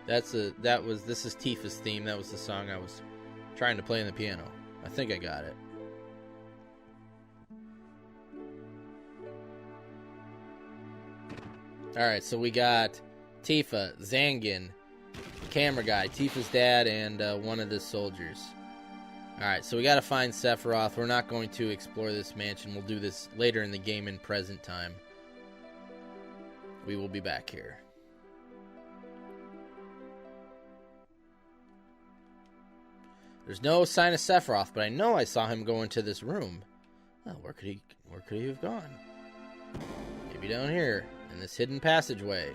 This is Tifa's theme. That was the song I was trying to play on the piano. I think I got it. Alright, so we got Tifa, Zangin, camera guy, Tifa's dad, and one of the soldiers. Alright, so we gotta find Sephiroth. We're not going to explore this mansion. We'll do this later in the game in present time. We will be back here. There's no sign of Sephiroth, but I know I saw him go into this room. Oh, where could he have gone? Maybe down here, in this hidden passageway.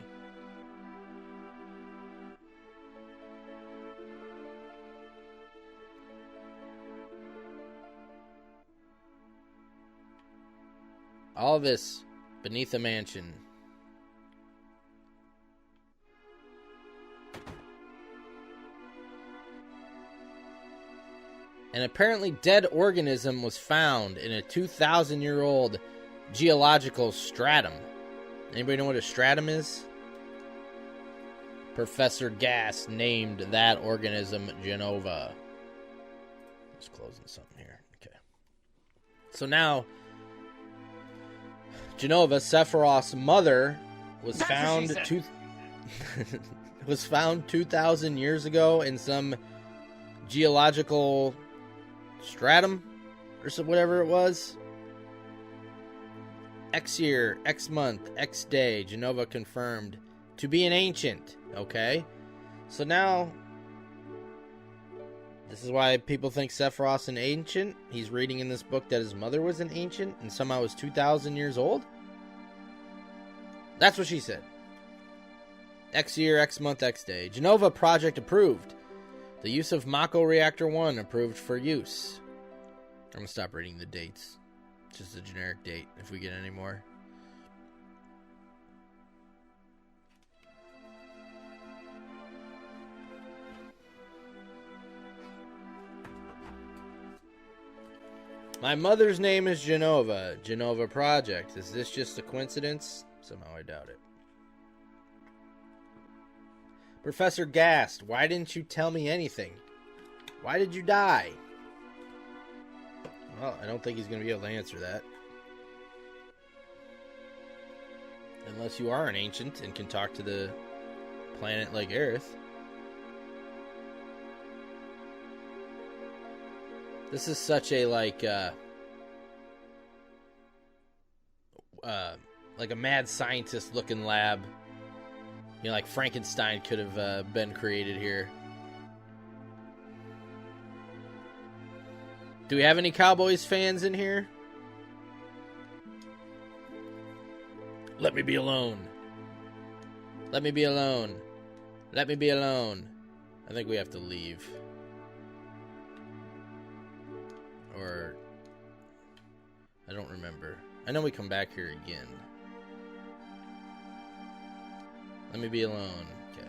All this beneath a mansion. An apparently dead organism was found in a 2,000-year-old geological stratum. Anybody know what a stratum is? Professor Gass named that organism Genova. Just closing something here. Okay. So now, Genova, Sephiroth's mother, was found was found 2,000 years ago in some geological stratum or so, whatever it was. X year, X month, X day, Genova confirmed to be an ancient. Okay, so now this is why people think Sephiroth's an ancient. He's reading in this book that his mother was an ancient and somehow was 2,000 years old. That's what she said. X year, X month, X day. Genova project approved. The use of Mako Reactor 1 approved for use. I'm going to stop reading the dates. Just a generic date if we get any more. My mother's name is Genova. Genova Project. Is this just a coincidence? Somehow I doubt it. Professor Gast, why didn't you tell me anything? Why did you die? Well, I don't think he's going to be able to answer that. Unless you are an ancient and can talk to the planet like Earth. This is such a, like a mad scientist looking lab. You know, like Frankenstein could have been created here. Do we have any Cowboys fans in here? Let me be alone. Let me be alone. Let me be alone. I think we have to leave. Or I don't remember. I know we come back here again. Let me be alone. Okay.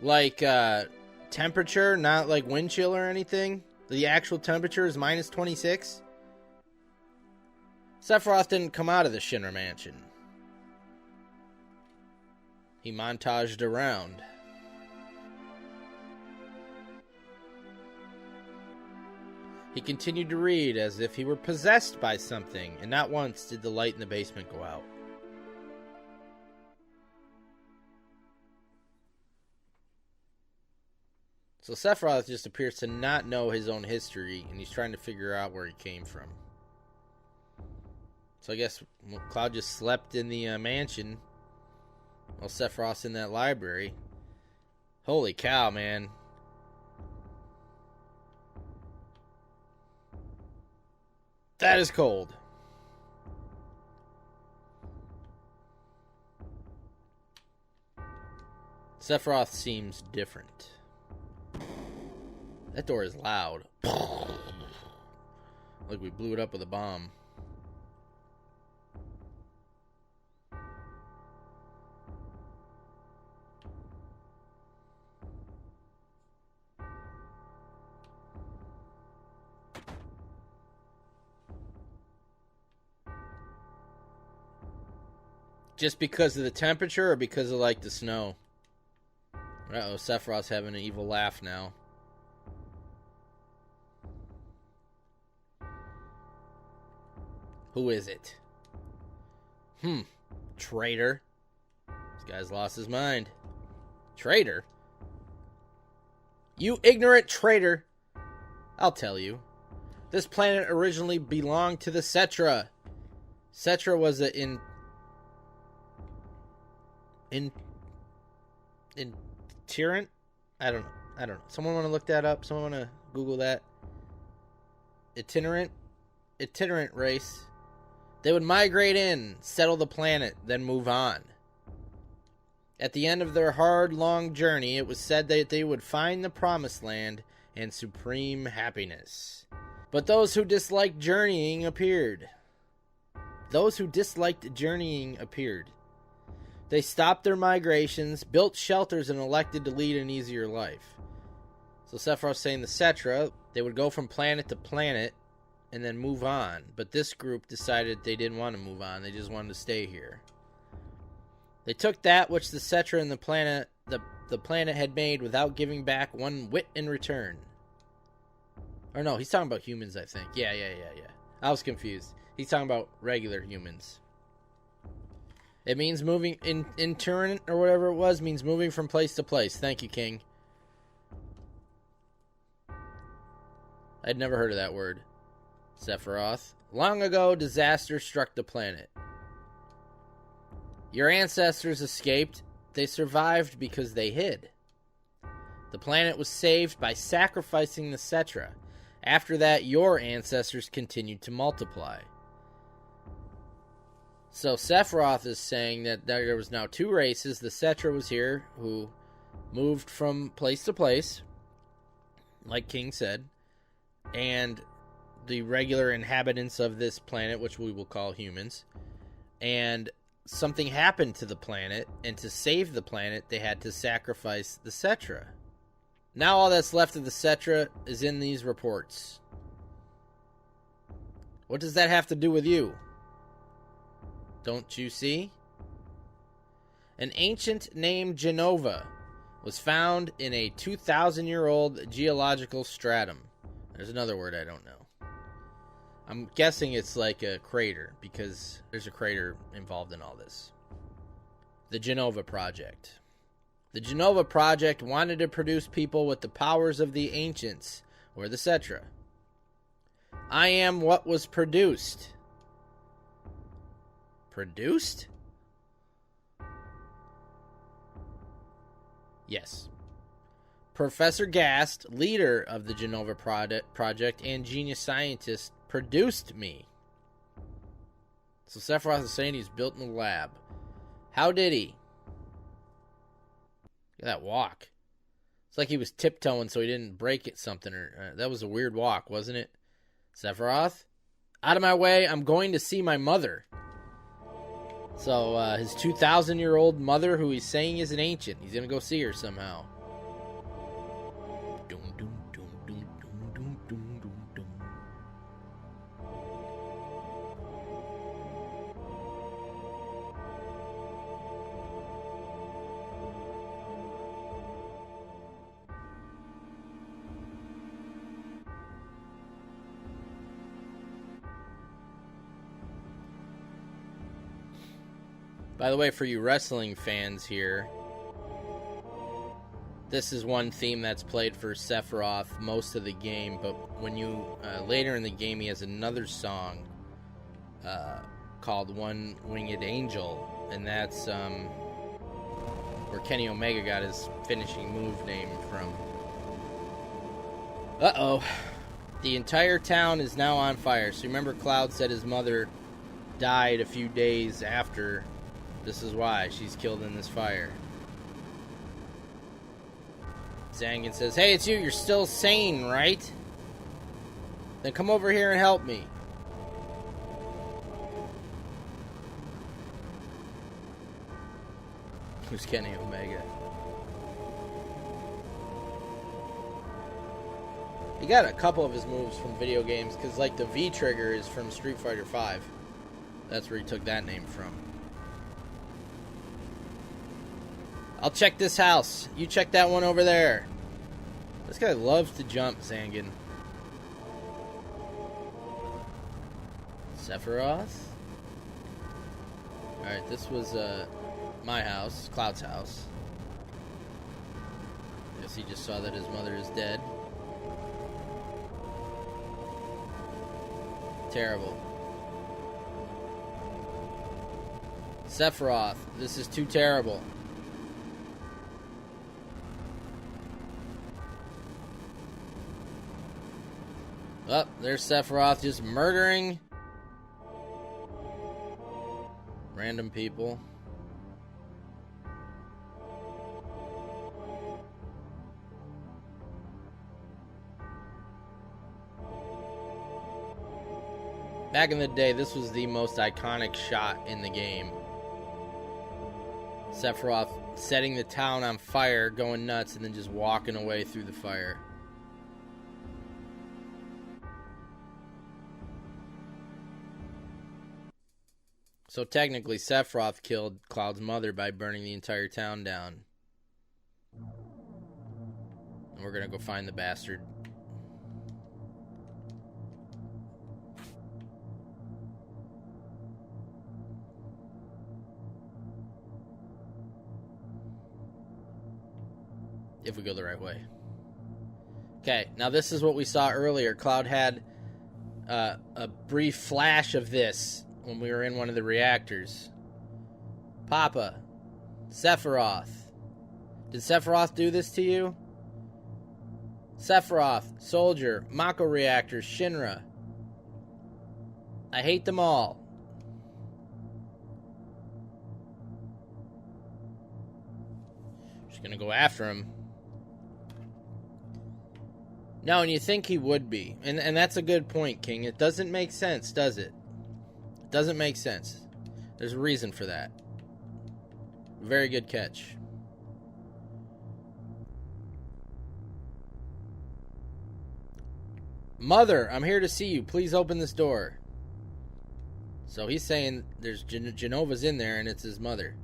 Like, temperature, not like wind chill or anything. The actual temperature is minus 26. Sephiroth didn't come out of the Shinra Mansion. He montaged around. He continued to read as if he were possessed by something, and not once did the light in the basement go out. So Sephiroth just appears to not know his own history, and he's trying to figure out where he came from. So I guess Cloud just slept in the mansion while Sephiroth's in that library. Holy cow, man. That is cold. Sephiroth seems different. That door is loud. Like we blew it up with a bomb. Just because of the temperature or because of, like, the snow? Uh-oh, Sephiroth's having an evil laugh now. Who is it? Traitor. This guy's lost his mind. Traitor? You ignorant traitor. I'll tell you. This planet originally belonged to the Cetra. Cetra was in Tyrant? I don't know. Someone want to look that up? Someone want to Google that? Itinerant race. They would migrate in, settle the planet, then move on. At the end of their hard, long journey, it was said that they would find the promised land and supreme happiness. But those who disliked journeying appeared. Those who disliked journeying appeared. They stopped their migrations, built shelters, and elected to lead an easier life. So Sephiroth's saying the Cetra, they would go from planet to planet and then move on. But this group decided they didn't want to move on. They just wanted to stay here. They took that which the Cetra and the planet had made without giving back one whit in return. Or no, he's talking about humans, I think. Yeah. I was confused. He's talking about regular humans. It means moving in turn or whatever it was, means moving from place to place. Thank you, King. I'd never heard of that word. Sephiroth. Long ago, disaster struck the planet. Your ancestors escaped. They survived because they hid. The planet was saved by sacrificing the Cetra. After that, your ancestors continued to multiply. So Sephiroth is saying that there was now two races. The Cetra was here, who moved from place to place, like King said, and the regular inhabitants of this planet, which we will call humans. And something happened to the planet, and to save the planet, they had to sacrifice the Cetra. Now all that's left of the Cetra is in these reports. What does that have to do with you? Don't you see? An ancient named Genova was found in a 2,000-year-old geological stratum. There's another word I don't know. I'm guessing it's like a crater, because there's a crater involved in all this. The Genova Project. The Genova Project wanted to produce people with the powers of the ancients, or the Cetra. I am what was produced. Produced? Yes. Professor Gast, leader of the Genova Project and genius scientist, produced me. So Sephiroth is saying he's built in the lab. How did he? Look at that walk. It's like he was tiptoeing so he didn't break it something. That was a weird walk, wasn't it? Sephiroth? Out of my way, I'm going to see my mother. So his 2,000-year-old mother, who he's saying is an ancient, he's going to go see her somehow. Doom, doom, doom, doom, doom, doom, doom, doom. By the way, for you wrestling fans here, this is one theme that's played for Sephiroth most of the game, but when you, later in the game, he has another song called One Winged Angel, and that's where Kenny Omega got his finishing move name from. Uh-oh. The entire town is now on fire. So remember Cloud said his mother died a few days after. This is why she's killed in this fire. Zangan says, hey, it's you. You're still sane, right? Then come over here and help me. Who's Kenny Omega? He got a couple of his moves from video games, because like the V trigger is from Street Fighter V. That's where he took that name from. I'll check this house. You check that one over there. This guy loves to jump, Zangan. Sephiroth? Alright, this was my house, Cloud's house. Guess he just saw that his mother is dead. Terrible. Sephiroth, this is too terrible. Oh, there's Sephiroth just murdering random people. Back in the day, this was the most iconic shot in the game. Sephiroth setting the town on fire, going nuts, and then just walking away through the fire. So technically, Sephiroth killed Cloud's mother by burning the entire town down. And we're gonna go find the bastard. If we go the right way. Okay, now this is what we saw earlier. Cloud had a brief flash of this when we were in one of the reactors. Papa, Sephiroth. Did Sephiroth do this to you? Sephiroth, Soldier, Mako Reactors, Shinra. I hate them all. Just gonna go after him. No, and you think he would be. And that's a good point, King. It doesn't make sense, does it? It doesn't make sense. There's a reason for that. Very good catch. Mother, I'm here to see you. Please open this door. So he's saying there's Genova's in there and it's his mother.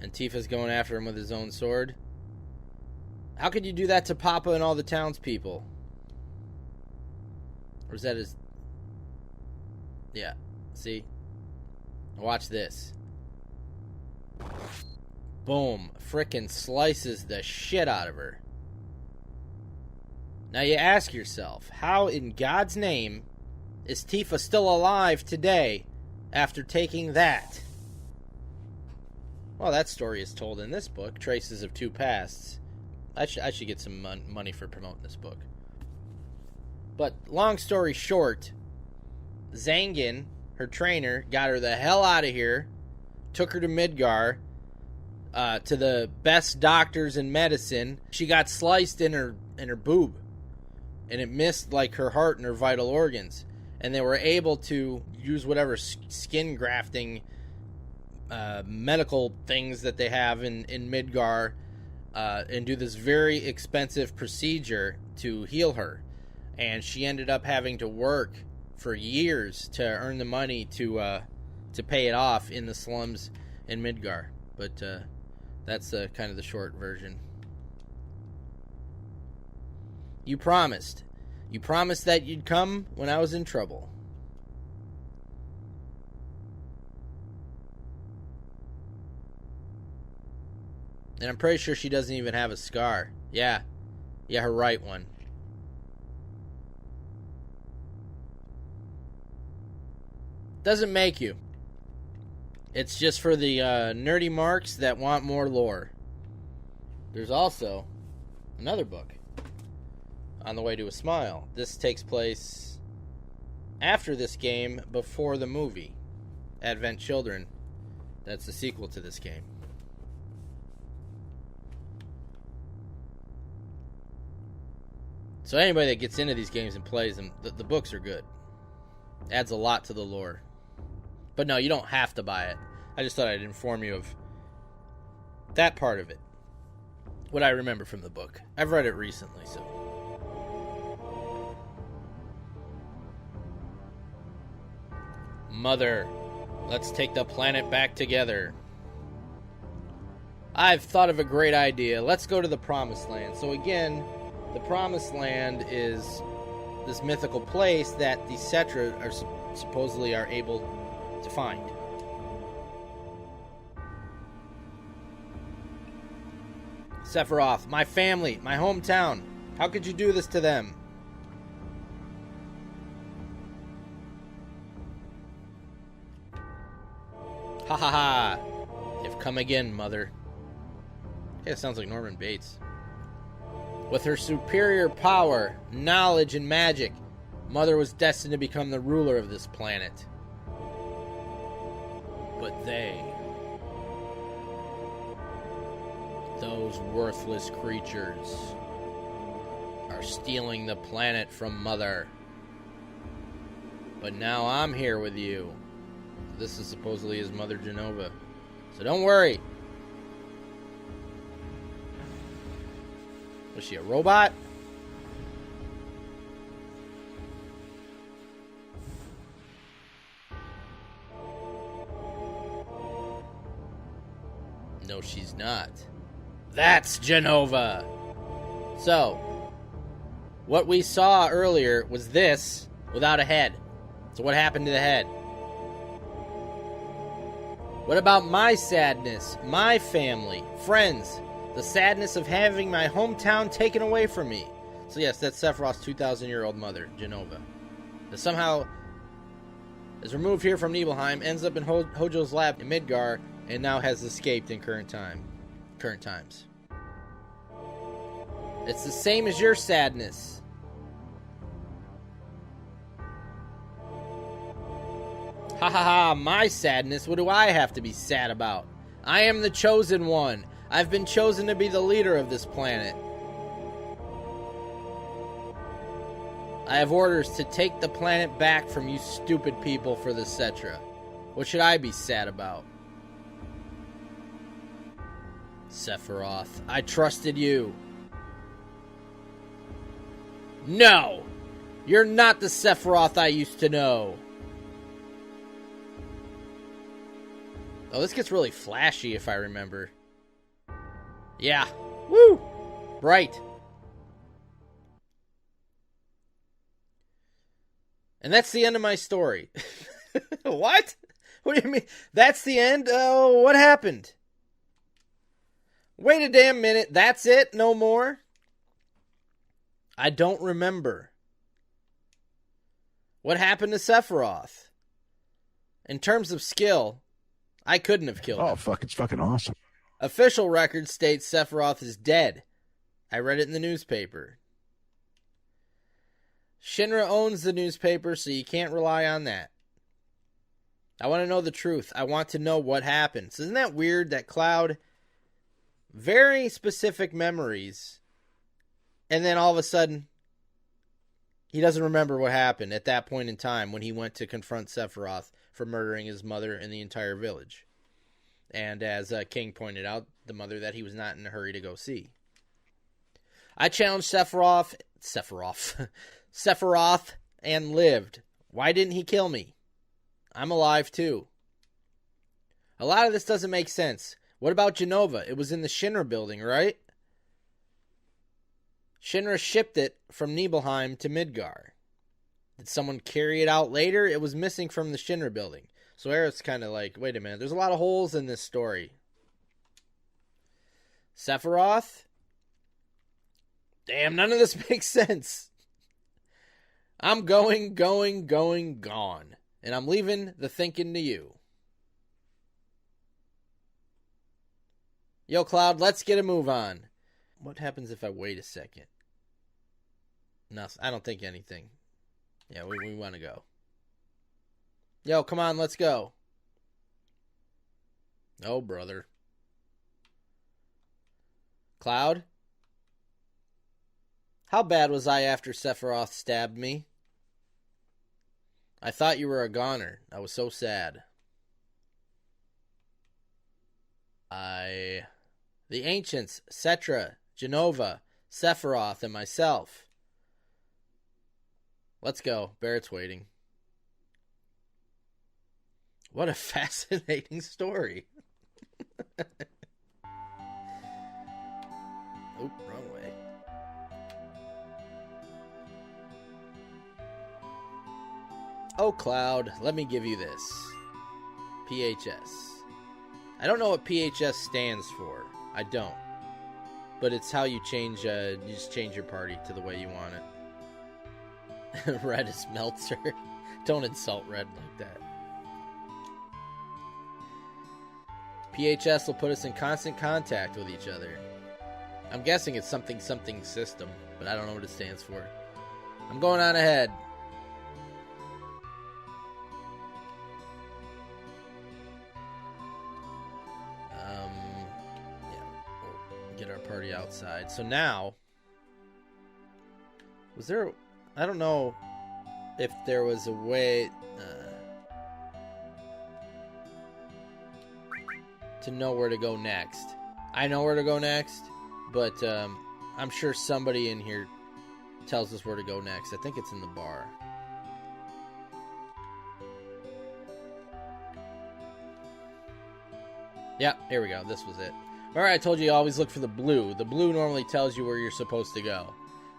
And Tifa's going after him with his own sword. How could you do that to Papa and all the townspeople? Or is that his... Yeah, see? Watch this. Boom. Frickin' slices the shit out of her. Now you ask yourself, how in God's name is Tifa still alive today after taking that? Well, that story is told in this book, Traces of Two Pasts. I should get some money for promoting this book. But long story short, Zangan, her trainer, got her the hell out of here, took her to Midgar, to the best doctors in medicine. She got sliced in her boob, and it missed like her heart and her vital organs. And they were able to use whatever skin grafting medical things that they have in Midgar, and do this very expensive procedure to heal her. And she ended up having to work for years to earn the money to pay it off in the slums in Midgar. But that's kind of the short version. You promised. You promised that you'd come when I was in trouble. And I'm pretty sure she doesn't even have a scar. Yeah, her right one. Doesn't make you. It's just for the nerdy marks that want more lore. There's also another book, On the Way to a Smile. This takes place after this game, before the movie, Advent Children. That's the sequel to this game. So anybody that gets into these games and plays them, the books are good. Adds a lot to the lore. But no, you don't have to buy it. I just thought I'd inform you of that part of it. What I remember from the book. I've read it recently, so. Mother, let's take the planet back together. I've thought of a great idea. Let's go to the Promised Land. So again, the Promised Land is this mythical place that the Cetra are supposedly are able to find. Sephiroth, my family, my hometown. How could you do this to them? Ha ha ha. You've come again, Mother. Yeah, it sounds like Norman Bates. With her superior power, knowledge, and magic, Mother was destined to become the ruler of this planet. But those worthless creatures, are stealing the planet from Mother. But now I'm here with you. This is supposedly his mother, Jenova. So don't worry. Was she a robot? No, she's not. That's Jenova! So, what we saw earlier was this without a head. So what happened to the head? What about my sadness, my family, friends, the sadness of having my hometown taken away from me? So yes, that's Sephiroth's 2,000-year-old mother, Jenova. That somehow is removed here from Nibelheim, ends up in Hojo's lab in Midgar, and now has escaped in current times. It's the same as your sadness. Ha ha ha, my sadness, what do I have to be sad about? I am the chosen one. I've been chosen to be the leader of this planet. I have orders to take the planet back from you stupid people for the Cetra. What should I be sad about? Sephiroth, I trusted you. No! You're not the Sephiroth I used to know. Oh, this gets really flashy if I remember. Yeah. Woo! Bright. And that's the end of my story. What? What do you mean? That's the end? Oh, what happened? Wait a damn minute. That's it? No more? I don't remember. What happened to Sephiroth? In terms of skill, I couldn't have killed him. Oh, fuck, it's fucking awesome. Official record states Sephiroth is dead. I read it in the newspaper. Shinra owns the newspaper, so you can't rely on that. I want to know the truth. I want to know what happened. So isn't that weird that Cloud, very specific memories, and then all of a sudden, he doesn't remember what happened at that point in time when he went to confront Sephiroth for murdering his mother and the entire village. And as King pointed out, the mother that he was not in a hurry to go see. I challenged Sephiroth, and lived. Why didn't he kill me? I'm alive too. A lot of this doesn't make sense. What about Jenova? It was in the Shinra building, right? Shinra shipped it from Nibelheim to Midgar. Did someone carry it out later? It was missing from the Shinra building. So Aerith's kind of like, wait a minute, there's a lot of holes in this story. Sephiroth? Damn, none of this makes sense. I'm going, gone. And I'm leaving the thinking to you. Yo, Cloud, let's get a move on. What happens if I wait a second? Nothing. I don't think anything. Yeah, we want to go. Yo, come on, let's go. Oh, brother. Cloud? How bad was I after Sephiroth stabbed me? I thought you were a goner. I was so sad. The ancients, Cetra, Jenova, Sephiroth, and myself. Let's go. Barrett's waiting. What a fascinating story. Oop, wrong way. Oh, Cloud, let me give you this. PHS. I don't know what PHS stands for. I don't. But it's how you change, you just change your party to the way you want it. Red is Meltzer. Don't insult Red like that. PHS will put us in constant contact with each other. I'm guessing it's something system, but I don't know what it stands for. I'm going on ahead. Get our party outside. So now, was there, I don't know, if there was a way to know where to go next. I know where to go next, but I'm sure somebody in here tells us where to go next. I think it's in the bar. Yeah, here we go. This was it. Alright, I told you always look for the blue. The blue normally tells you where you're supposed to go.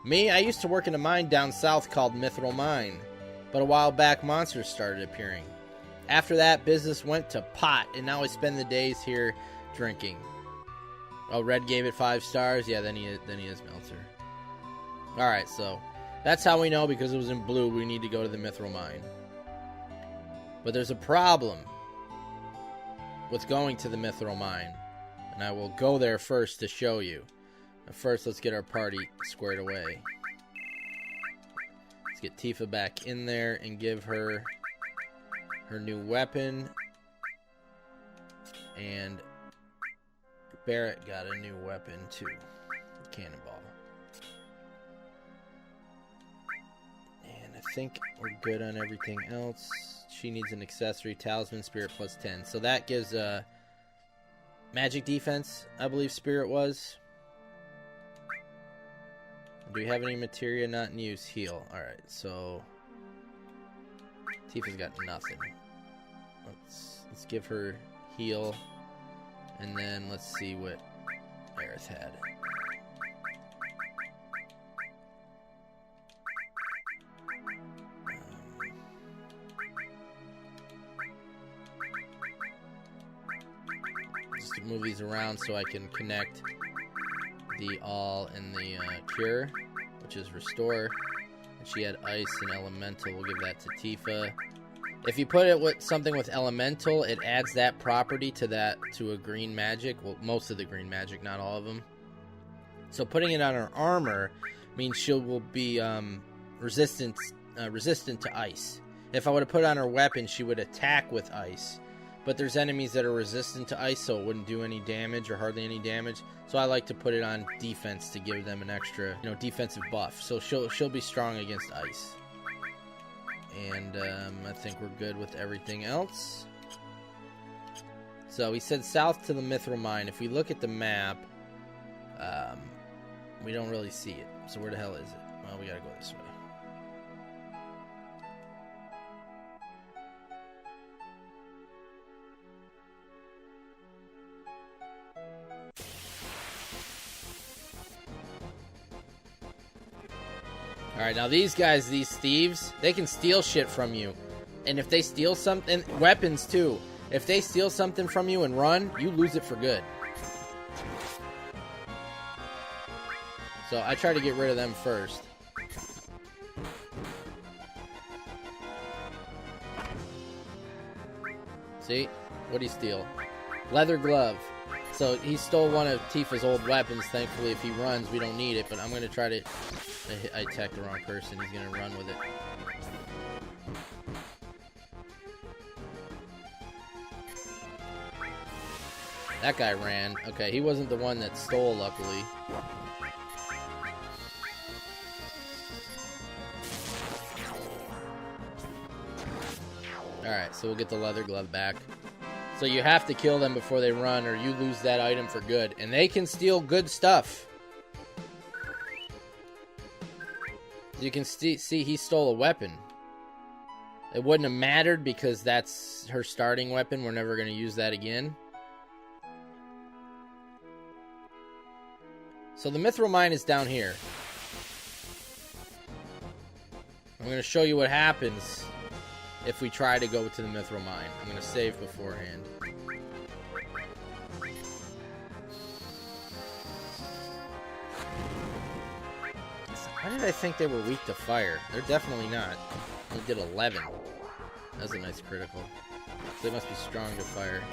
Me, I used to work in a mine down south called Mythil Mine, but a while back monsters started appearing. After that, business went to pot, and now I spend the days here drinking. Oh, Red gave it 5 stars? Yeah, then he is Meltzer. Alright, so that's how we know, because it was in blue, we need to go to the Mythil Mine. But there's a problem with going to the Mythil Mine, and I will go there first to show you. But first, let's get our party squared away. Let's get Tifa back in there and give her her new weapon. And Barrett got a new weapon too. Cannonball. And I think we're good on everything else. She needs an accessory. Talisman, Spirit plus 10. So that gives magic defense, I believe Spirit was. Do we have any materia not in use? Heal. Alright, so Tifa's got nothing. Let's give her heal. And then let's see what Aerith had. Just to move these around so I can connect the all and the cure, which is restore. And she had ice and elemental. We'll give that to Tifa. If you put it with something with elemental, it adds that property to a green magic. Well, most of the green magic, not all of them. So putting it on her armor means she will be resistant to ice. If I would have put it on her weapon, she would attack with ice. But there's enemies that are resistant to ice, so it wouldn't do any damage or hardly any damage. So I like to put it on defense to give them an extra, defensive buff. So she'll be strong against ice. And I think we're good with everything else. So we said south to the Mythil Mine. If we look at the map, we don't really see it. So where the hell is it? Well, we gotta go this way. Alright, now these guys, these thieves, they can steal shit from you. And if they steal something, weapons too. If they steal something from you and run, you lose it for good. So I try to get rid of them first. See? What'd he steal? Leather glove. So he stole one of Tifa's old weapons. Thankfully, if he runs, we don't need it. But I'm going to try to... I attacked the wrong person. He's going to run with it. That guy ran. Okay, he wasn't the one that stole, luckily. Alright, so we'll get the leather glove back. So you have to kill them before they run, or you lose that item for good. And they can steal good stuff. You can see he stole a weapon. It wouldn't have mattered because that's her starting weapon. We're never going to use that again. So the Mythil Mine is down here. I'm going to show you what happens if we try to go to the Mythil Mine. I'm going to save beforehand. Why did I think they were weak to fire? They're definitely not. They did 11. That's a nice critical. So they must be strong to fire.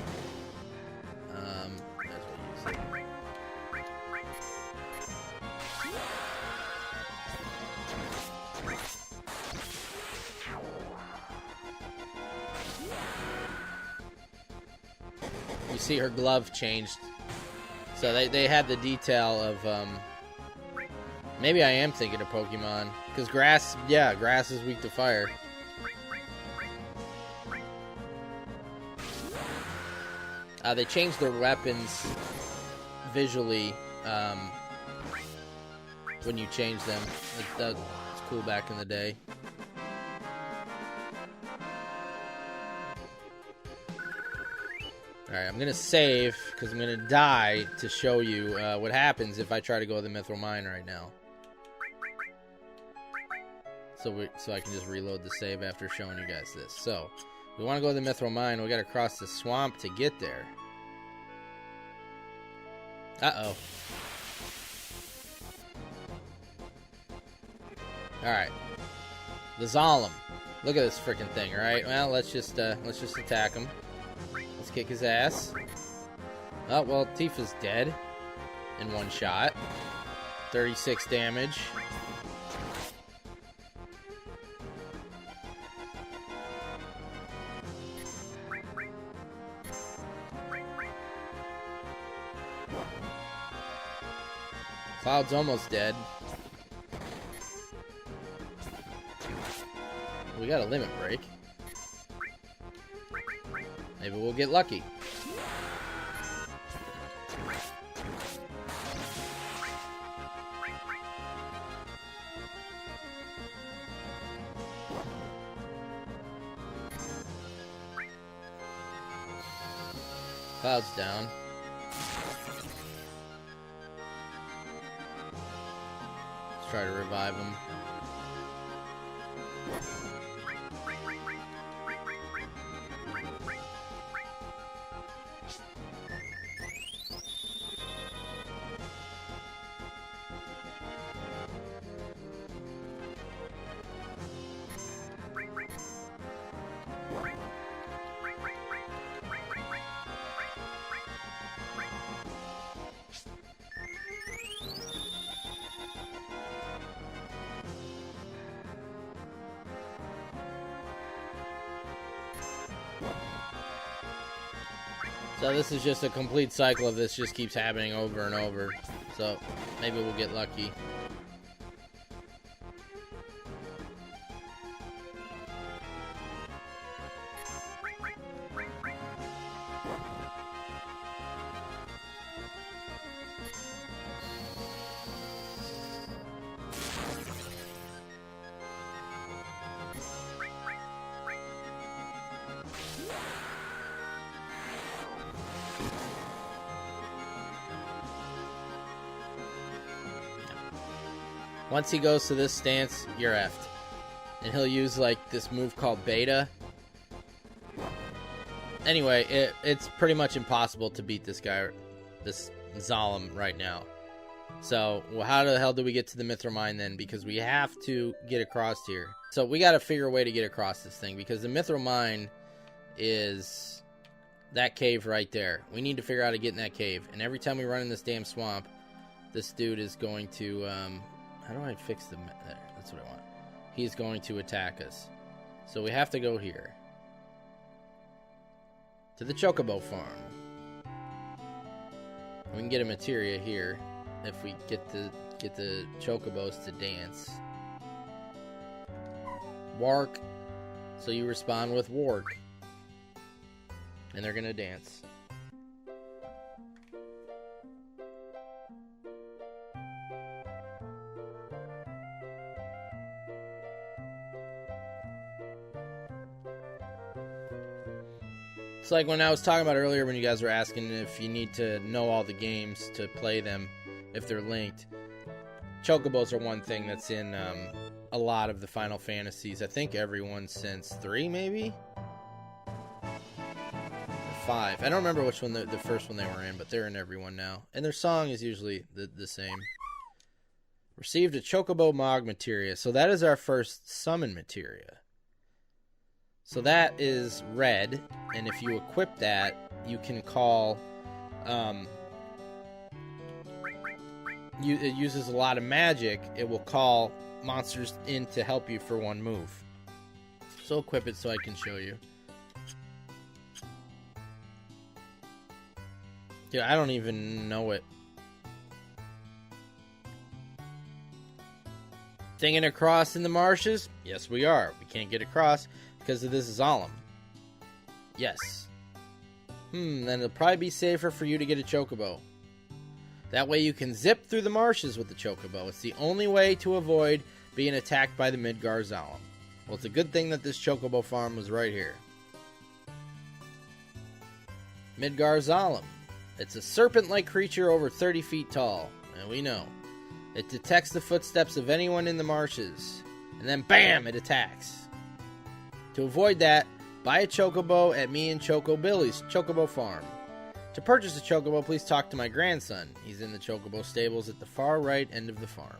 Might as well use it. You see her glove changed. So they had the detail of Maybe I am thinking of Pokemon. Because grass, yeah, grass is weak to fire. They changed their weapons visually when you change them. It's cool back in the day. Alright, I'm gonna save because I'm gonna die to show you what happens if I try to go to the Mythil Mine right now. So I can just reload the save after showing you guys this. So, we want to go to the Mythil Mine. We gotta cross the swamp to get there. Uh-oh. Alright. The Zalem. Look at this freaking thing, alright? Well, let's just attack him. Let's kick his ass. Oh, well, Tifa's dead in one shot. 36 damage. Cloud's almost dead. We got a limit break. Maybe we'll get lucky. Cloud's down. Let's try to revive him. So this is just a complete cycle of this, just keeps happening over and over. So maybe we'll get lucky. Once he goes to this stance, you're effed. And he'll use, like, this move called Beta. Anyway, it's pretty much impossible to beat this guy, this Zalem, right now. So, well, how the hell do we get to the Mythil Mine then? Because we have to get across here. So, we gotta figure a way to get across this thing. Because the Mythil Mine is that cave right there. We need to figure out how to get in that cave. And every time we run in this damn swamp, this dude is going to, how do I fix the... There, that's what I want. He's going to attack us. So we have to go here. To the Chocobo farm. We can get a materia here if we get the Chocobos to dance. Wark. So you respond with Wark. And they're gonna dance. It's like when I was talking about earlier when you guys were asking if you need to know all the games to play them, if they're linked. Chocobos are one thing that's in a lot of the Final Fantasies. I think everyone since 3, maybe? Or 5. I don't remember which one the first one they were in, but they're in every one now. And their song is usually the same. Received a Chocobo Mog materia. So that is our first summon materia. So that is red, and if you equip that, you can call, it uses a lot of magic. It will call monsters in to help you for one move. So equip it so I can show you. Dude, I don't even know it. Thinking across in the marshes? Yes, we are. We can't get across because of this Zalem. Yes. Then it'll probably be safer for you to get a chocobo. That way you can zip through the marshes with the chocobo. It's the only way to avoid being attacked by the Midgar Zalem. Well, it's a good thing that this chocobo farm was right here. Midgar Zalem. It's a serpent-like creature over 30 feet tall. And we know. It detects the footsteps of anyone in the marshes. And then BAM! It attacks. To avoid that, buy a chocobo at me and Choco Billy's Chocobo Farm. To purchase a chocobo, please talk to my grandson. He's in the chocobo stables at the far right end of the farm.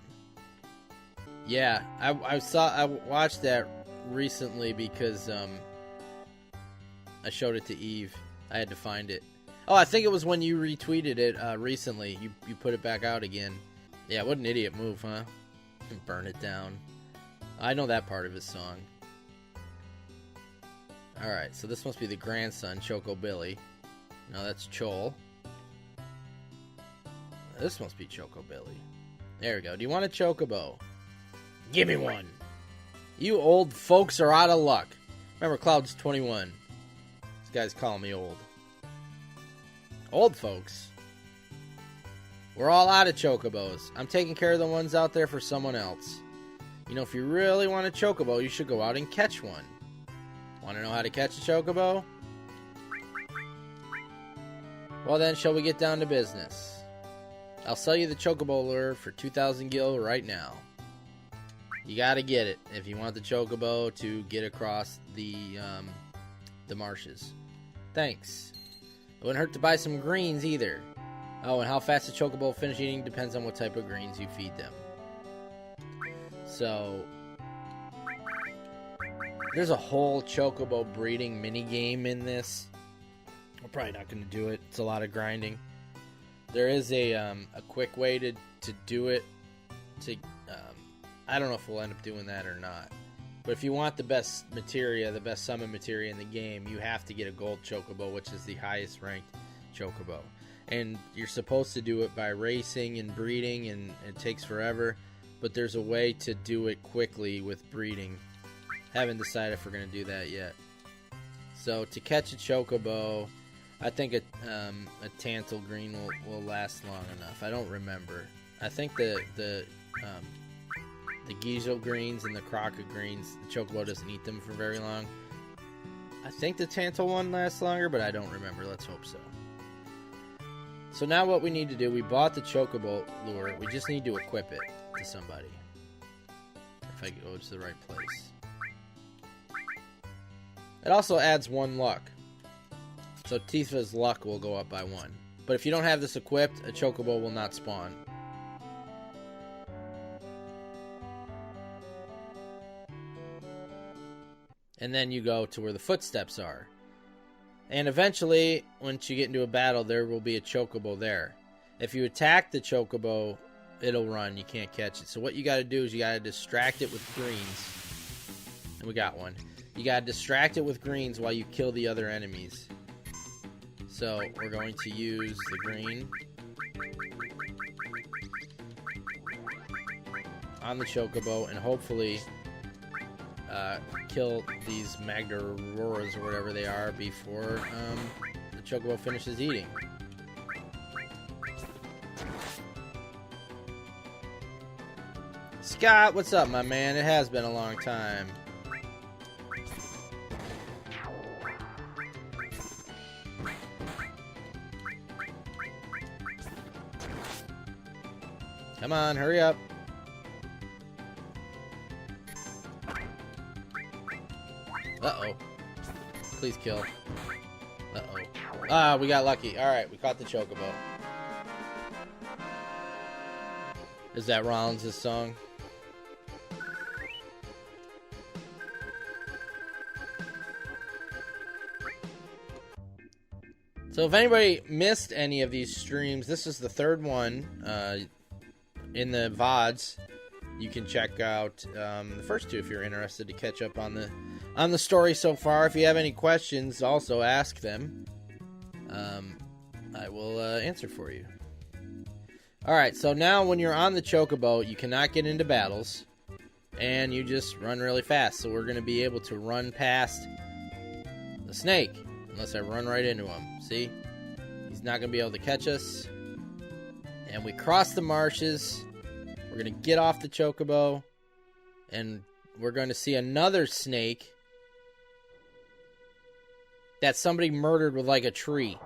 Yeah, I watched that recently because I showed it to Eve. I had to find it. Oh, I think it was when you retweeted it recently. You put it back out again. Yeah, what an idiot move, huh? Burn it down. I know that part of his song. Alright, so this must be the grandson, Choco Billy. No, that's Chol. This must be Choco Billy. There we go. Do you want a chocobo? Give me one! You old folks are out of luck. Remember, Cloud's 21. These guys call me old. Old folks? We're all out of chocobos. I'm taking care of the ones out there for someone else. You know, if you really want a chocobo, you should go out and catch one. Want to know how to catch a chocobo? Well then, shall we get down to business? I'll sell you the chocobo lure for 2,000 gil right now. You gotta get it if you want the chocobo to get across the marshes. Thanks. It wouldn't hurt to buy some greens either. Oh, and how fast the chocobo will finish eating depends on what type of greens you feed them. So, there's a whole chocobo breeding minigame in this. We're probably not going to do it. It's a lot of grinding. There is a quick way to do it. I don't know if we'll end up doing that or not. But if you want the best materia, the best summon materia in the game, you have to get a gold chocobo, which is the highest ranked chocobo. And you're supposed to do it by racing and breeding, and it takes forever. But there's a way to do it quickly with breeding. Haven't decided if we're going to do that yet. So to catch a chocobo, I think a Tantal green will last long enough. I don't remember. I think the Gizo greens and the Croca greens, the chocobo doesn't eat them for very long. I think the Tantal one lasts longer, but I don't remember. Let's hope so. So now what we need to do, we bought the chocobo lure. We just need to equip it to somebody. If I go to the right place. It also adds 1 luck. So Tifa's luck will go up by 1. But if you don't have this equipped, a chocobo will not spawn. And then you go to where the footsteps are. And eventually, once you get into a battle, there will be a chocobo there. If you attack the chocobo, it'll run. You can't catch it. So what you got to do is you got to distract it with greens. And we got one. You got to distract it with greens while you kill the other enemies. So we're going to use the green on the chocobo and hopefully kill these Magdaroras or whatever they are before the chocobo finishes eating. Scott, what's up, my man? It has been a long time. Come on, hurry up. Uh-oh. Please kill. Uh-oh. Ah, we got lucky. Alright, we caught the chocobo. Is that Rollins' song? So if anybody missed any of these streams, this is the third one in the VODs. You can check out the first two if you're interested to catch up on the story so far. If you have any questions, also ask them. I will answer for you. Alright, so now when you're on the chocobo, you cannot get into battles. and you just run really fast. So we're going to be able to run past the snake, unless I run right into him. See? He's not going to be able to catch us. And we cross the marshes. We're going to get off the chocobo, and we're going to see another snake that somebody murdered with like a tree.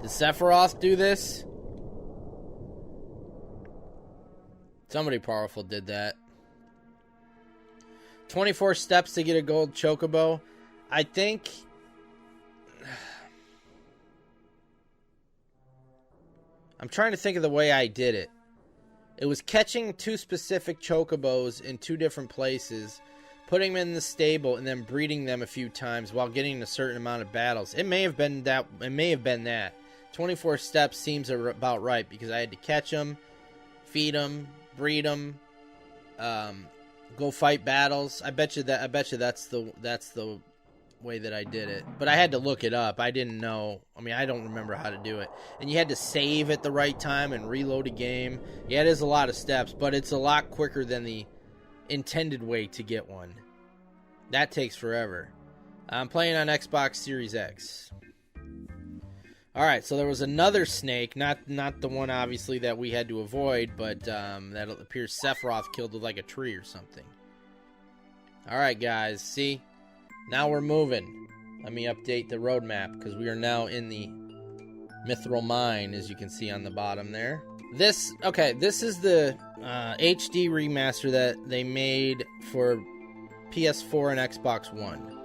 Did Sephiroth do this? Somebody powerful did that. 24 steps to get a gold chocobo. I think... I'm trying to think of the way I did it. It was catching 2 specific chocobos in 2 different places, putting them in the stable, and then breeding them a few times while getting a certain amount of battles. It may have been that. It may have been that. 24 steps seems about right, because I had to catch them, feed them, breed them, go fight battles. I bet you that's the way that I did it. But I had to look it up. I didn't know. I mean, I don't remember how to do it. And you had to save at the right time and reload a game. Yeah, it is a lot of steps, but it's a lot quicker than the intended way to get one. That takes forever. I'm playing on Xbox Series X. Alright, so there was another snake, not the one obviously that we had to avoid, but that appears Sephiroth killed with like a tree or something. Alright guys, see? Now we're moving. Let me update the roadmap, because we are now in the Mythil Mine, as you can see on the bottom there. This is the HD remaster that they made for PS4 and Xbox One.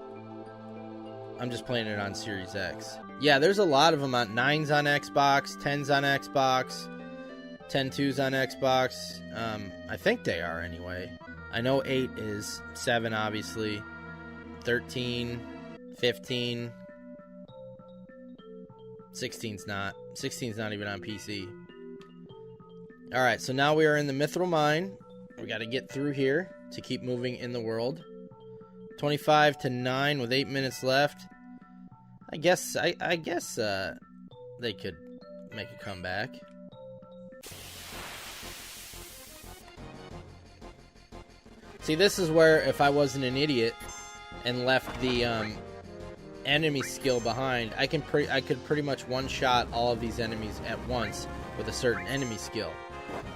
I'm just playing it on Series X. Yeah, there's a lot of them on 9's on Xbox, 10's on Xbox, 10.2's on Xbox. I think they are anyway. I know 8 is, 7 obviously, 13, 15, 16's not. 16's not even on PC. Alright, so now we are in the Mythil Mine. We got to get through here to keep moving in the world. 25 to 9 with 8 minutes left. I guess they could make a comeback. See, this is where if I wasn't an idiot and left the enemy skill behind, I could pretty much one-shot all of these enemies at once with a certain enemy skill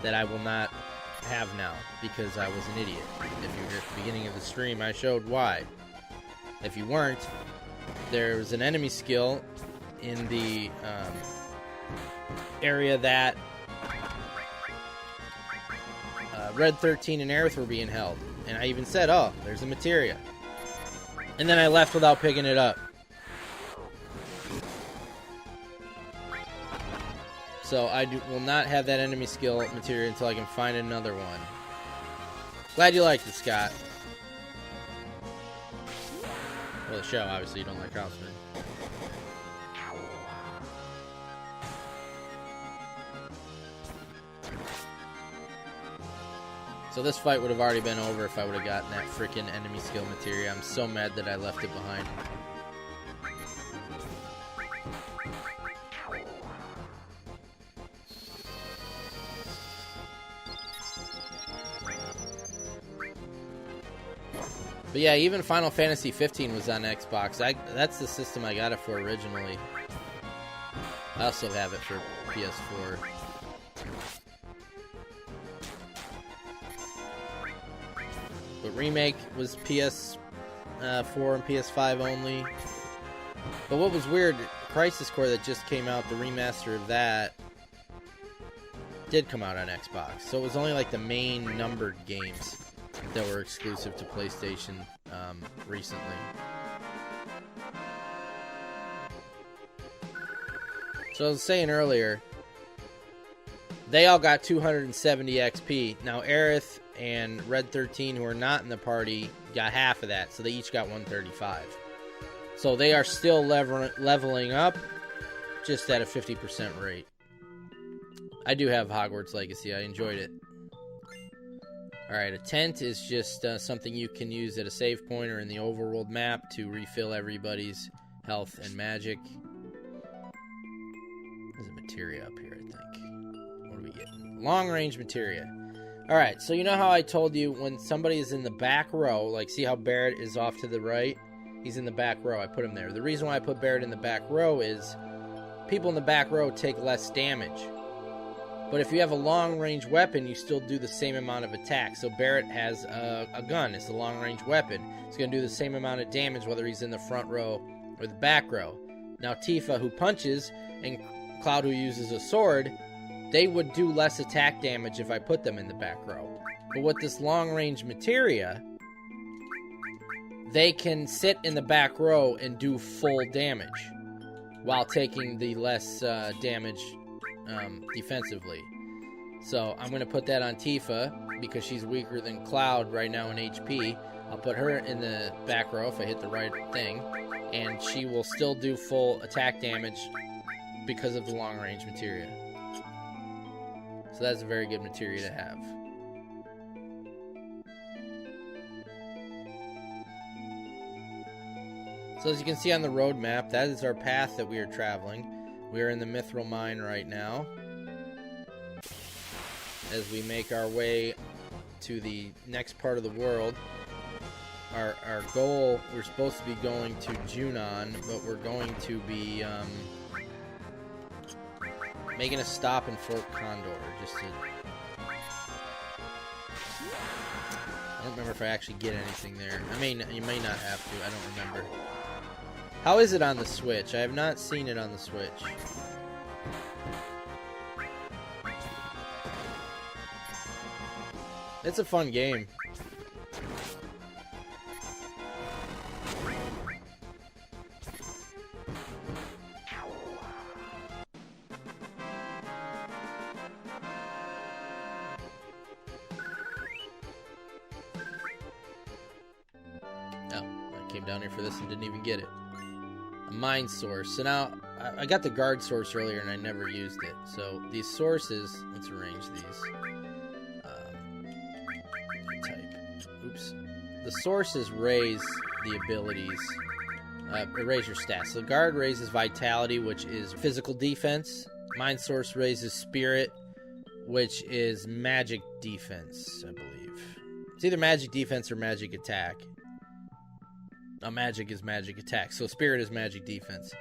that I will not have now because I was an idiot. If you were at the beginning of the stream, I showed why. If you weren't, there's an enemy skill in the area that Red 13 and Aerith were being held. And I even said, oh, there's a materia. And then I left without picking it up. So I will not have that enemy skill materia until I can find another one. Glad you liked it, Scott. Well, the show, obviously, you don't like Houseman. So this fight would have already been over if I would have gotten that freaking enemy skill materia. I'm so mad that I left it behind. But yeah, even Final Fantasy 15 was on Xbox. That's the system I got it for originally. I also have it for PS4. But Remake was PS4 and PS5 only. But what was weird, Crisis Core that just came out, the remaster of that, did come out on Xbox. So it was only like the main numbered games that were exclusive to PlayStation recently. So I was saying earlier, they all got 270 XP. Now Aerith and Red 13, who are not in the party, got half of that, so they each got 135. So they are still leveling up, just at a 50% rate. I do have Hogwarts Legacy. I enjoyed it. Alright, a tent is just something you can use at a save point or in the overworld map to refill everybody's health and magic. There's a materia up here, I think. What are we getting? Long range materia. Alright, so you know how I told you when somebody is in the back row, like see how Barret is off to the right? He's in the back row. I put him there. The reason why I put Barret in the back row is people in the back row take less damage. But if you have a long-range weapon, you still do the same amount of attack. So Barret has a gun. It's a long-range weapon. It's going to do the same amount of damage whether he's in the front row or the back row. Now Tifa, who punches, and Cloud, who uses a sword, they would do less attack damage if I put them in the back row. But with this long-range materia, they can sit in the back row and do full damage while taking the less damage defensively. So I'm going to put that on Tifa because she's weaker than Cloud right now in HP. I'll put her in the back row if I hit the right thing, and she will still do full attack damage because of the long-range materia. So that's a very good materia to have. So as you can see on the road map, that is our path that we are traveling. We are in the Mythil Mine right now, as we make our way to the next part of the world. Our goal, we're supposed to be going to Junon, but we're going to be making a stop in Fort Condor. I don't remember if I actually get anything there. I mean, you may not have to. I don't remember. How is it on the Switch? I have not seen it on the Switch. It's a fun game. Oh, I came down here for this and didn't even get it. A mine source. So now, I got the guard source earlier and I never used it. So these sources, let's arrange these. Type. Oops. The sources raise the abilities, raise your stats. So guard raises vitality, which is physical defense. Mine source raises spirit, which is magic defense, I believe. It's either magic defense or magic attack. Magic is magic attack. So spirit is magic defense.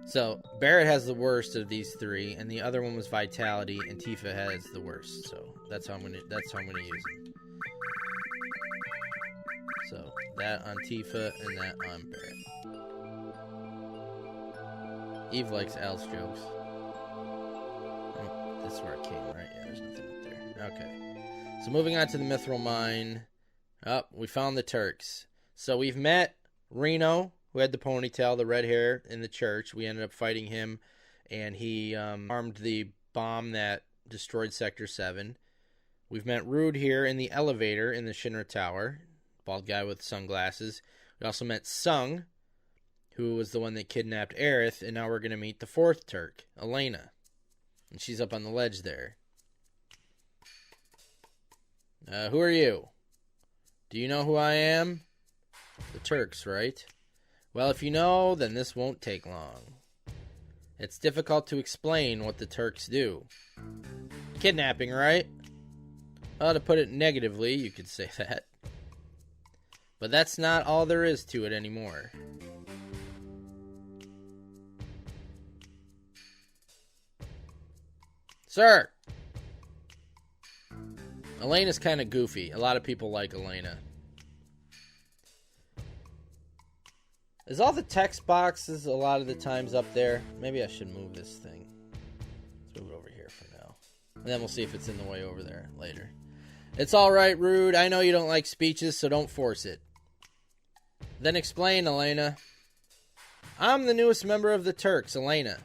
So Barret has the worst of these three, and the other one was vitality, and Tifa has the worst. So that's how I'm gonna use them. So that on Tifa and that on Barret. Eve likes Al's jokes. Oh, that's where it came, right? Yeah, there's nothing up there. Okay. So moving on to the Mythil Mine. Oh, we found the Turks. So we've met Reno, who had the ponytail, the red hair, in the church. We ended up fighting him, and he armed the bomb that destroyed Sector 7. We've met Rude here in the elevator in the Shinra Tower. Bald guy with sunglasses. We also met Sung, who was the one that kidnapped Aerith, and now we're going to meet the fourth Turk, Elena. And she's up on the ledge there. Who are you? Do you know who I am? The Turks, right? Well, if you know, then this won't take long. It's difficult to explain what the Turks do. Kidnapping, right? To put it negatively, you could say that. But that's not all there is to it anymore. Sir! Elena's kind of goofy. A lot of people like Elena. Is all the text boxes a lot of the times up there? Maybe I should move this thing. Let's move it over here for now. And then we'll see if it's in the way over there later. It's alright, Rude. I know you don't like speeches, so don't force it. Then explain, Elena. I'm the newest member of the Turks, Elena.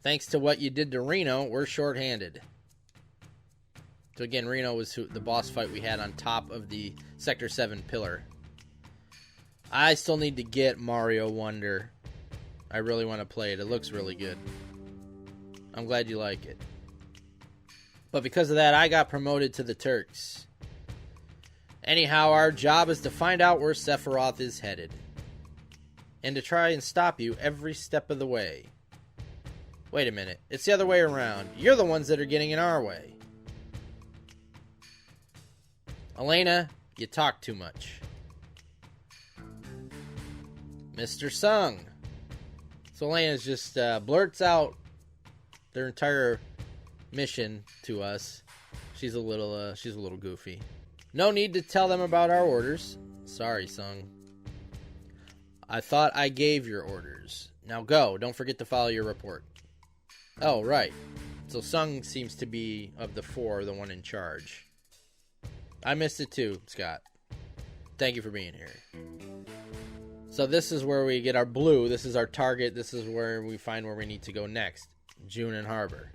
Thanks to what you did to Reno, we're short-handed. So again, Reno was the boss fight we had on top of the Sector 7 pillar. I still need to get Mario Wonder. I really want to play it. It looks really good. I'm glad you like it. But because of that, I got promoted to the Turks. Anyhow, our job is to find out where Sephiroth is headed. And to try and stop you every step of the way. Wait a minute. It's the other way around. You're the ones that are getting in our way. Elena, you talk too much. Mr. Sung. So Elena's just blurts out their entire mission to us. She's a little goofy. No need to tell them about our orders. Sorry, Sung. I thought I gave your orders. Now go. Don't forget to follow your report. Oh, right. So Sung seems to be, of the four, the one in charge. I missed it too, Scott. Thank you for being here. So this is where we get our blue. This is our target. This is where we find where we need to go next. Junon Harbor.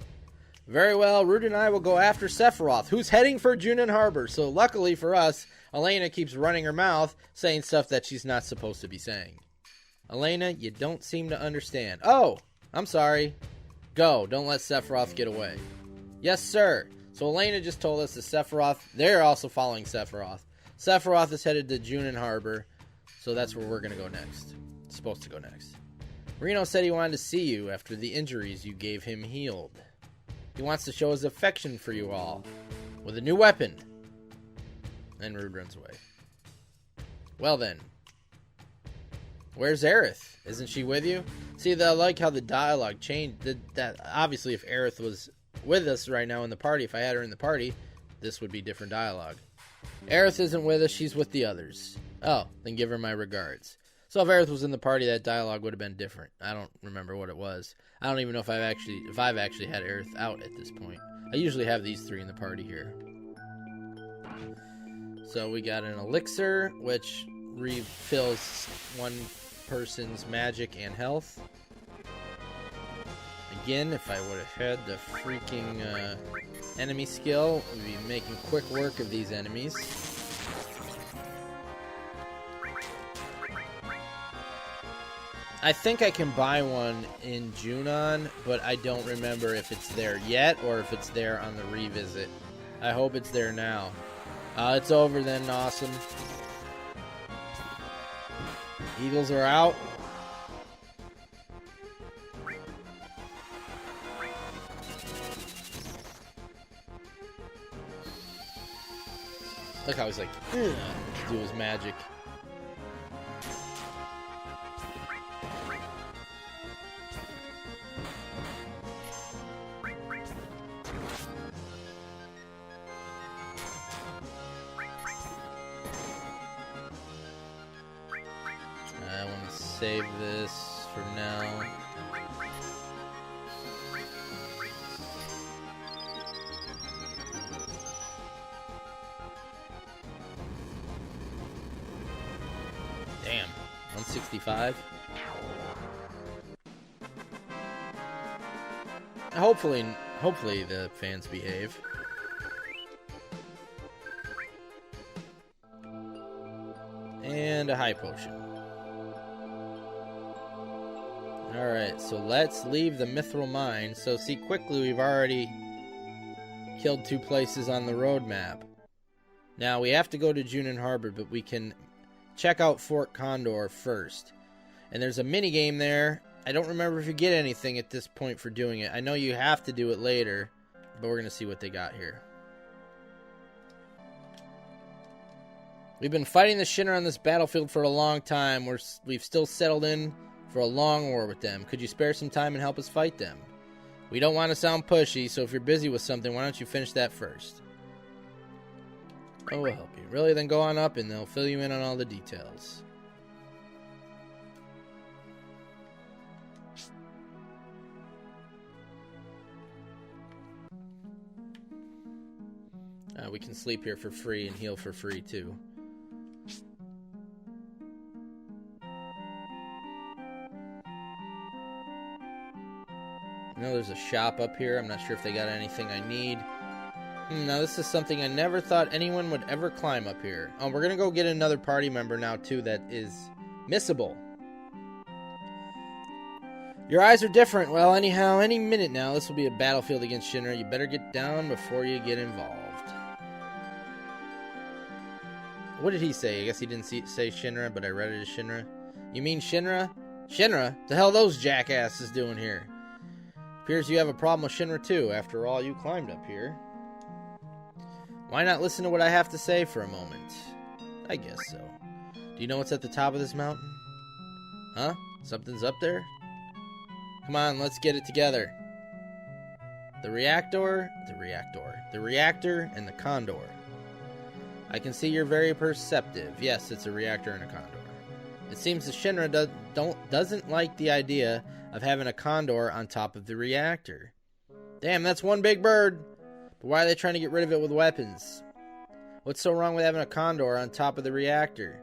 Very well, Rude and I will go after Sephiroth, who's heading for Junon Harbor. So luckily for us, Elena keeps running her mouth, saying stuff that she's not supposed to be saying. Elena, you don't seem to understand. Oh, I'm sorry. Go, don't let Sephiroth get away. Yes, sir. So Elena just told us that Sephiroth, they're also following Sephiroth. Sephiroth is headed to Junon Harbor, so that's where we're going to go next. Supposed to go next. Reno said he wanted to see you after the injuries you gave him healed. He wants to show his affection for you all with a new weapon. And Rude runs away. Well then. Where's Aerith? Isn't she with you? See, I like how the dialogue changed. That obviously, if Aerith was with us right now in the party, if I had her in the party, this would be different dialogue. Aerith isn't with us. She's with the others. Oh, then give her my regards. So if Aerith was in the party, that dialogue would have been different. I don't remember what it was. I don't even know if I've actually had Aerith out at this point. I usually have these three in the party here. So we got an elixir, which refills one person's magic and health. Again, if I would have had the freaking enemy skill, we'd be making quick work of these enemies. I think I can buy one in Junon, but I don't remember if it's there yet or if it's there on the revisit. I hope it's there now. It's over then, awesome. Eagles are out. Look how he's like, do his magic. I want to save this for now. Damn, 165. Hopefully the fans behave. And a high potion. Alright, so let's leave the Mythil Mine. So see, quickly we've already killed 2 places on the roadmap. Now we have to go to Junon Harbor, but we can check out Fort Condor first. And there's a mini game there. I don't remember if you get anything at this point for doing it. I know you have to do it later, but we're going to see what they got here. We've been fighting the Shinra on this battlefield for a long time. We've still settled in for a long war with them. Could you spare some time and help us fight them? We don't want to sound pushy, so if you're busy with something, why don't you finish that first? Oh, we'll help you. Really? Then go on up and they'll fill you in on all the details. We can sleep here for free and heal for free, too. I know there's a shop up here. I'm not sure if they got anything I need. Now, this is something I never thought anyone would ever climb up here. Oh, we're going to go get another party member now, too, that is missable. Your eyes are different. Well, anyhow, any minute now, this will be a battlefield against Shinra. You better get down before you get involved. What did he say? I guess he didn't say Shinra, but I read it as Shinra. You mean Shinra? Shinra? The hell those jackasses doing here? Appears you have a problem with Shinra too. After all, you climbed up here. Why not listen to what I have to say for a moment? I guess so. Do you know what's at the top of this mountain? Huh? Something's up there? Come on, let's get it together. The reactor, and the condor. I can see you're very perceptive. Yes, it's a reactor and a condor. It seems the Shinra doesn't like the idea of having a condor on top of the reactor. Damn, that's one big bird. But why are they trying to get rid of it with weapons? What's so wrong with having a condor on top of the reactor?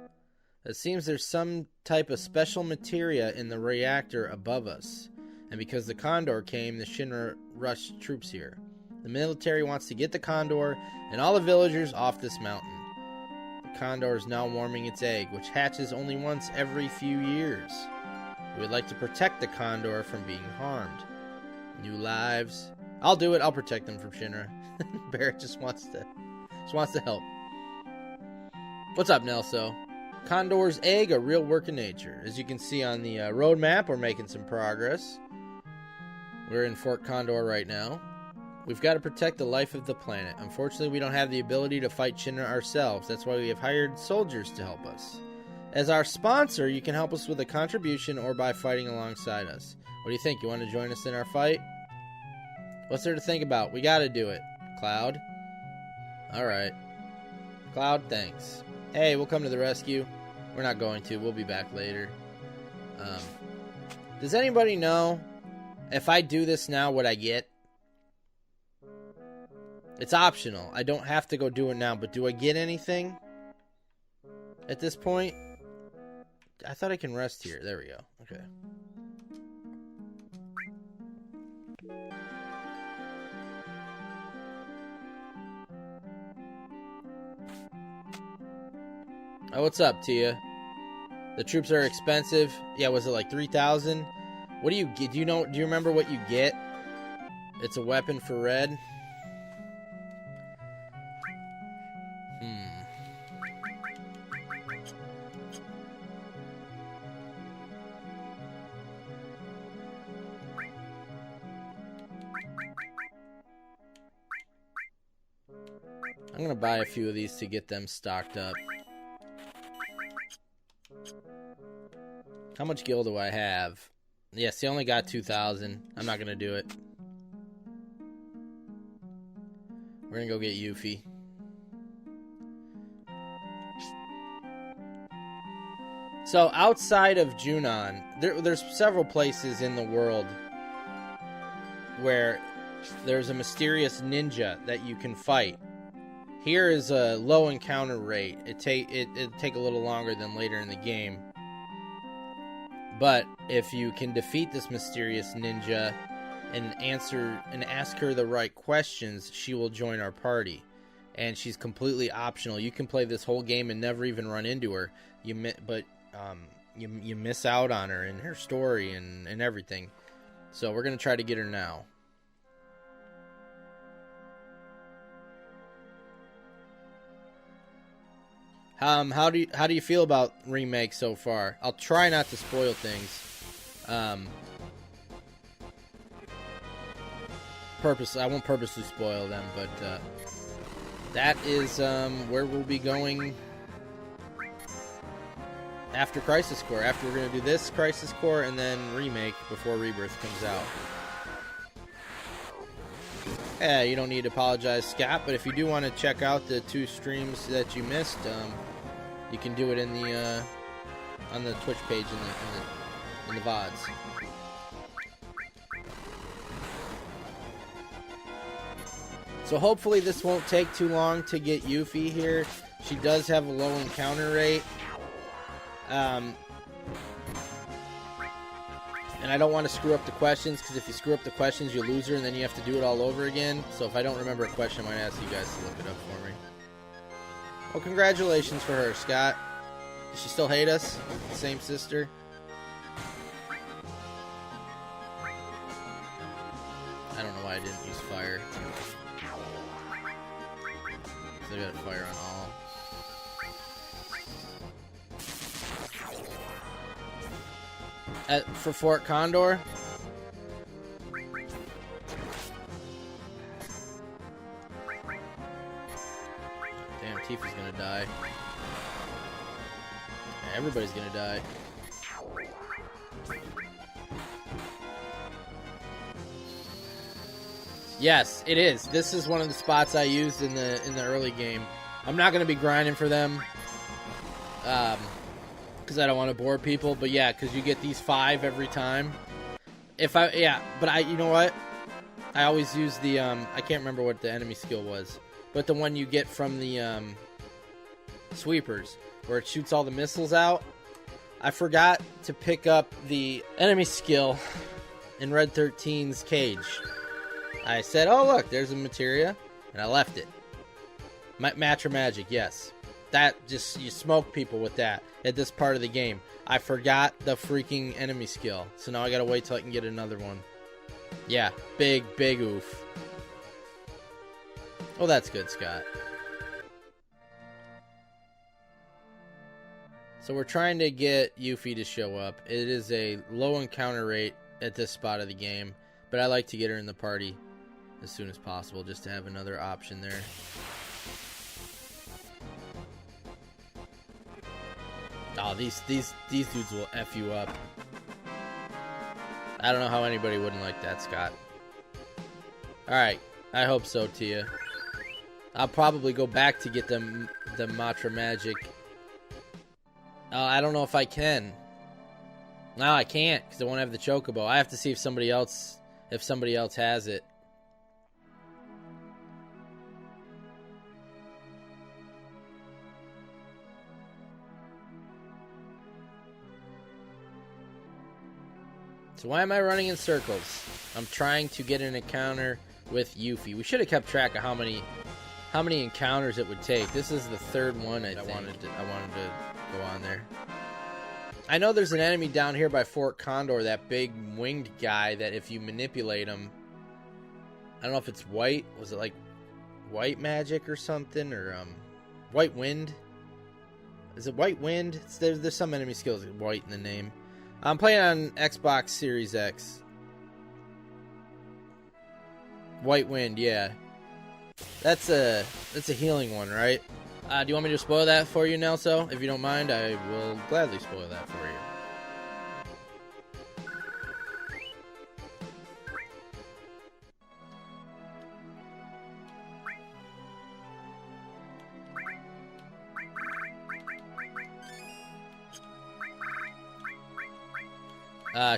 It seems there's some type of special materia in the reactor above us. And because the condor came, the Shinra rushed troops here. The military wants to get the condor and all the villagers off this mountain. The condor is now warming its egg, which hatches only once every few years. We would like to protect the condor from being harmed. New lives. I'll do it. I'll protect them from Shinra. Barrett just wants to help. What's up, Nelso? Condor's egg, a real work of nature. As you can see on the road map, we're making some progress. We're in Fort Condor right now. We've got to protect the life of the planet. Unfortunately, we don't have the ability to fight Shinra ourselves. That's why we have hired soldiers to help us. As our sponsor, you can help us with a contribution or by fighting alongside us. What do you think? You want to join us in our fight? What's there to think about? We got to do it. Cloud? Alright. Cloud, thanks. Hey, we'll come to the rescue. We're not going to. We'll be back later. Does anybody know if I do this now what I get? It's optional. I don't have to go do it now, but do I get anything at this point? I thought I can rest here. There we go. Okay. Oh, what's up, Tia? The troops are expensive. Yeah, was it like 3,000? What do you get? Do you remember what you get? It's a weapon for red. I'm gonna buy a few of these to get them stocked up. How much gil do I have? Yes, he only got 2,000. I'm not gonna do it. We're gonna go get Yuffie. So outside of Junon, there's several places in the world where there's a mysterious ninja that you can fight. Here is a low encounter rate. It'd take a little longer than later in the game. But if you can defeat this mysterious ninja and ask her the right questions, she will join our party. And she's completely optional. You can play this whole game and never even run into her. You miss out on her and her story and everything. So we're gonna try to get her now. How do you feel about remake so far? I'll try not to spoil things. I won't purposely spoil them, but that is where we'll be going after Crisis Core. After we're gonna do this Crisis Core and then remake before Rebirth comes out. Yeah, you don't need to apologize, Scott, but if you do want to check out the 2 streams that you missed, you can do it in the on the Twitch page in the VODs. So hopefully this won't take too long to get Yuffie here. She does have a low encounter rate. And I don't want to screw up the questions, because if you screw up the questions, you lose her, and then you have to do it all over again. So if I don't remember a question, I might ask you guys to look it up for me. Well, congratulations for her, Scott. Does she still hate us? Same sister? I don't know why I didn't use fire. So I got fire on all. For Fort Condor? Damn, Tifa's gonna die. Everybody's gonna die. Yes, it is. This is one of the spots I used in the early game. I'm not gonna be grinding for them, because I don't want to bore people. But yeah, because you get these 5 every time. You know what? I always use the I can't remember what the enemy skill was, but the one you get from the sweepers, where it shoots all the missiles out. I forgot to pick up the enemy skill in Red 13's cage. I said, oh look, there's a materia, and I left it. Match or magic, yes. That just, you smoke people with that at this part of the game. I forgot the freaking enemy skill, so now I gotta wait till I can get another one. Yeah, big oof. Oh, that's good, Scott. So we're trying to get Yuffie to show up. It is a low encounter rate at this spot of the game, but I like to get her in the party as soon as possible, just to have another option there. Oh, these dudes will F you up. I don't know how anybody wouldn't like that, Scott. Alright, I hope so, Tia. I'll probably go back to get the Matra Magic. Oh, I don't know if I can. No, I can't, because I won't have the Chocobo. I have to see if somebody else has it. So why am I running in circles? I'm trying to get an encounter with Yuffie. We should have kept track of how many encounters it would take. This is the 3rd one I wanted to go on there. I know there's an enemy down here by Fort Condor, that big winged guy that if you manipulate him, I don't know if it's white. Was it like white magic or something, or white wind? Is it white wind? There's some enemy skills with white in the name. I'm playing on Xbox Series X. White Wind, yeah. That's a healing one, right? Do you want me to spoil that for you, Nelso? If you don't mind, I will gladly spoil that for you.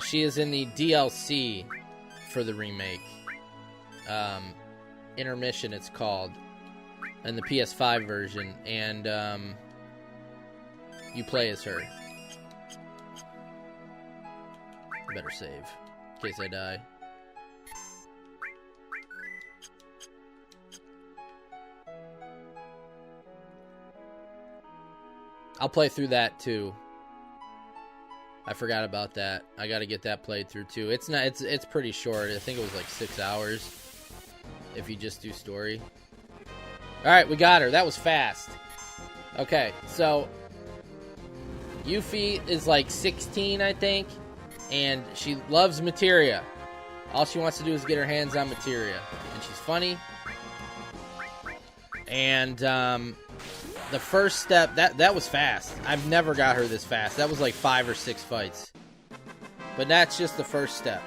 She is in the DLC for the remake. Intermission, it's called, in the PS5 version, and you play as her. Better save, in case I die. I'll play through that too. I forgot about that. I gotta get that played through too. It's pretty short. I think it was like 6 hours if you just do story. Alright, we got her. That was fast. Okay, so Yuffie is like 16, I think, and she loves materia. All she wants to do is get her hands on materia, and she's funny. And the first step, that was fast. I've never got her this fast. That was like 5 or 6 fights. But that's just the first step.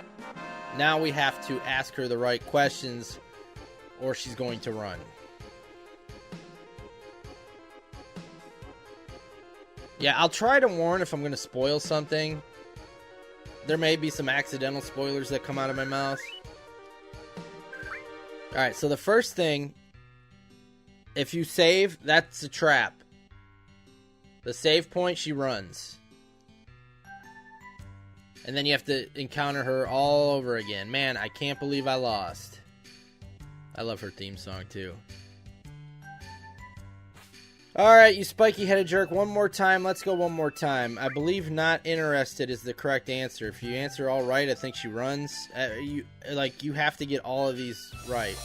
Now we have to ask her the right questions, or she's going to run. Yeah, I'll try to warn if I'm going to spoil something. There may be some accidental spoilers that come out of my mouth. Alright, so the first thing, if you save, that's a trap. The save point, she runs. And then you have to encounter her all over again. Man, I can't believe I lost. I love her theme song, too. Alright, you spiky-headed jerk. One more time. Let's go one more time. I believe not interested is the correct answer. If you answer all right, I think she runs. You have to get all of these right.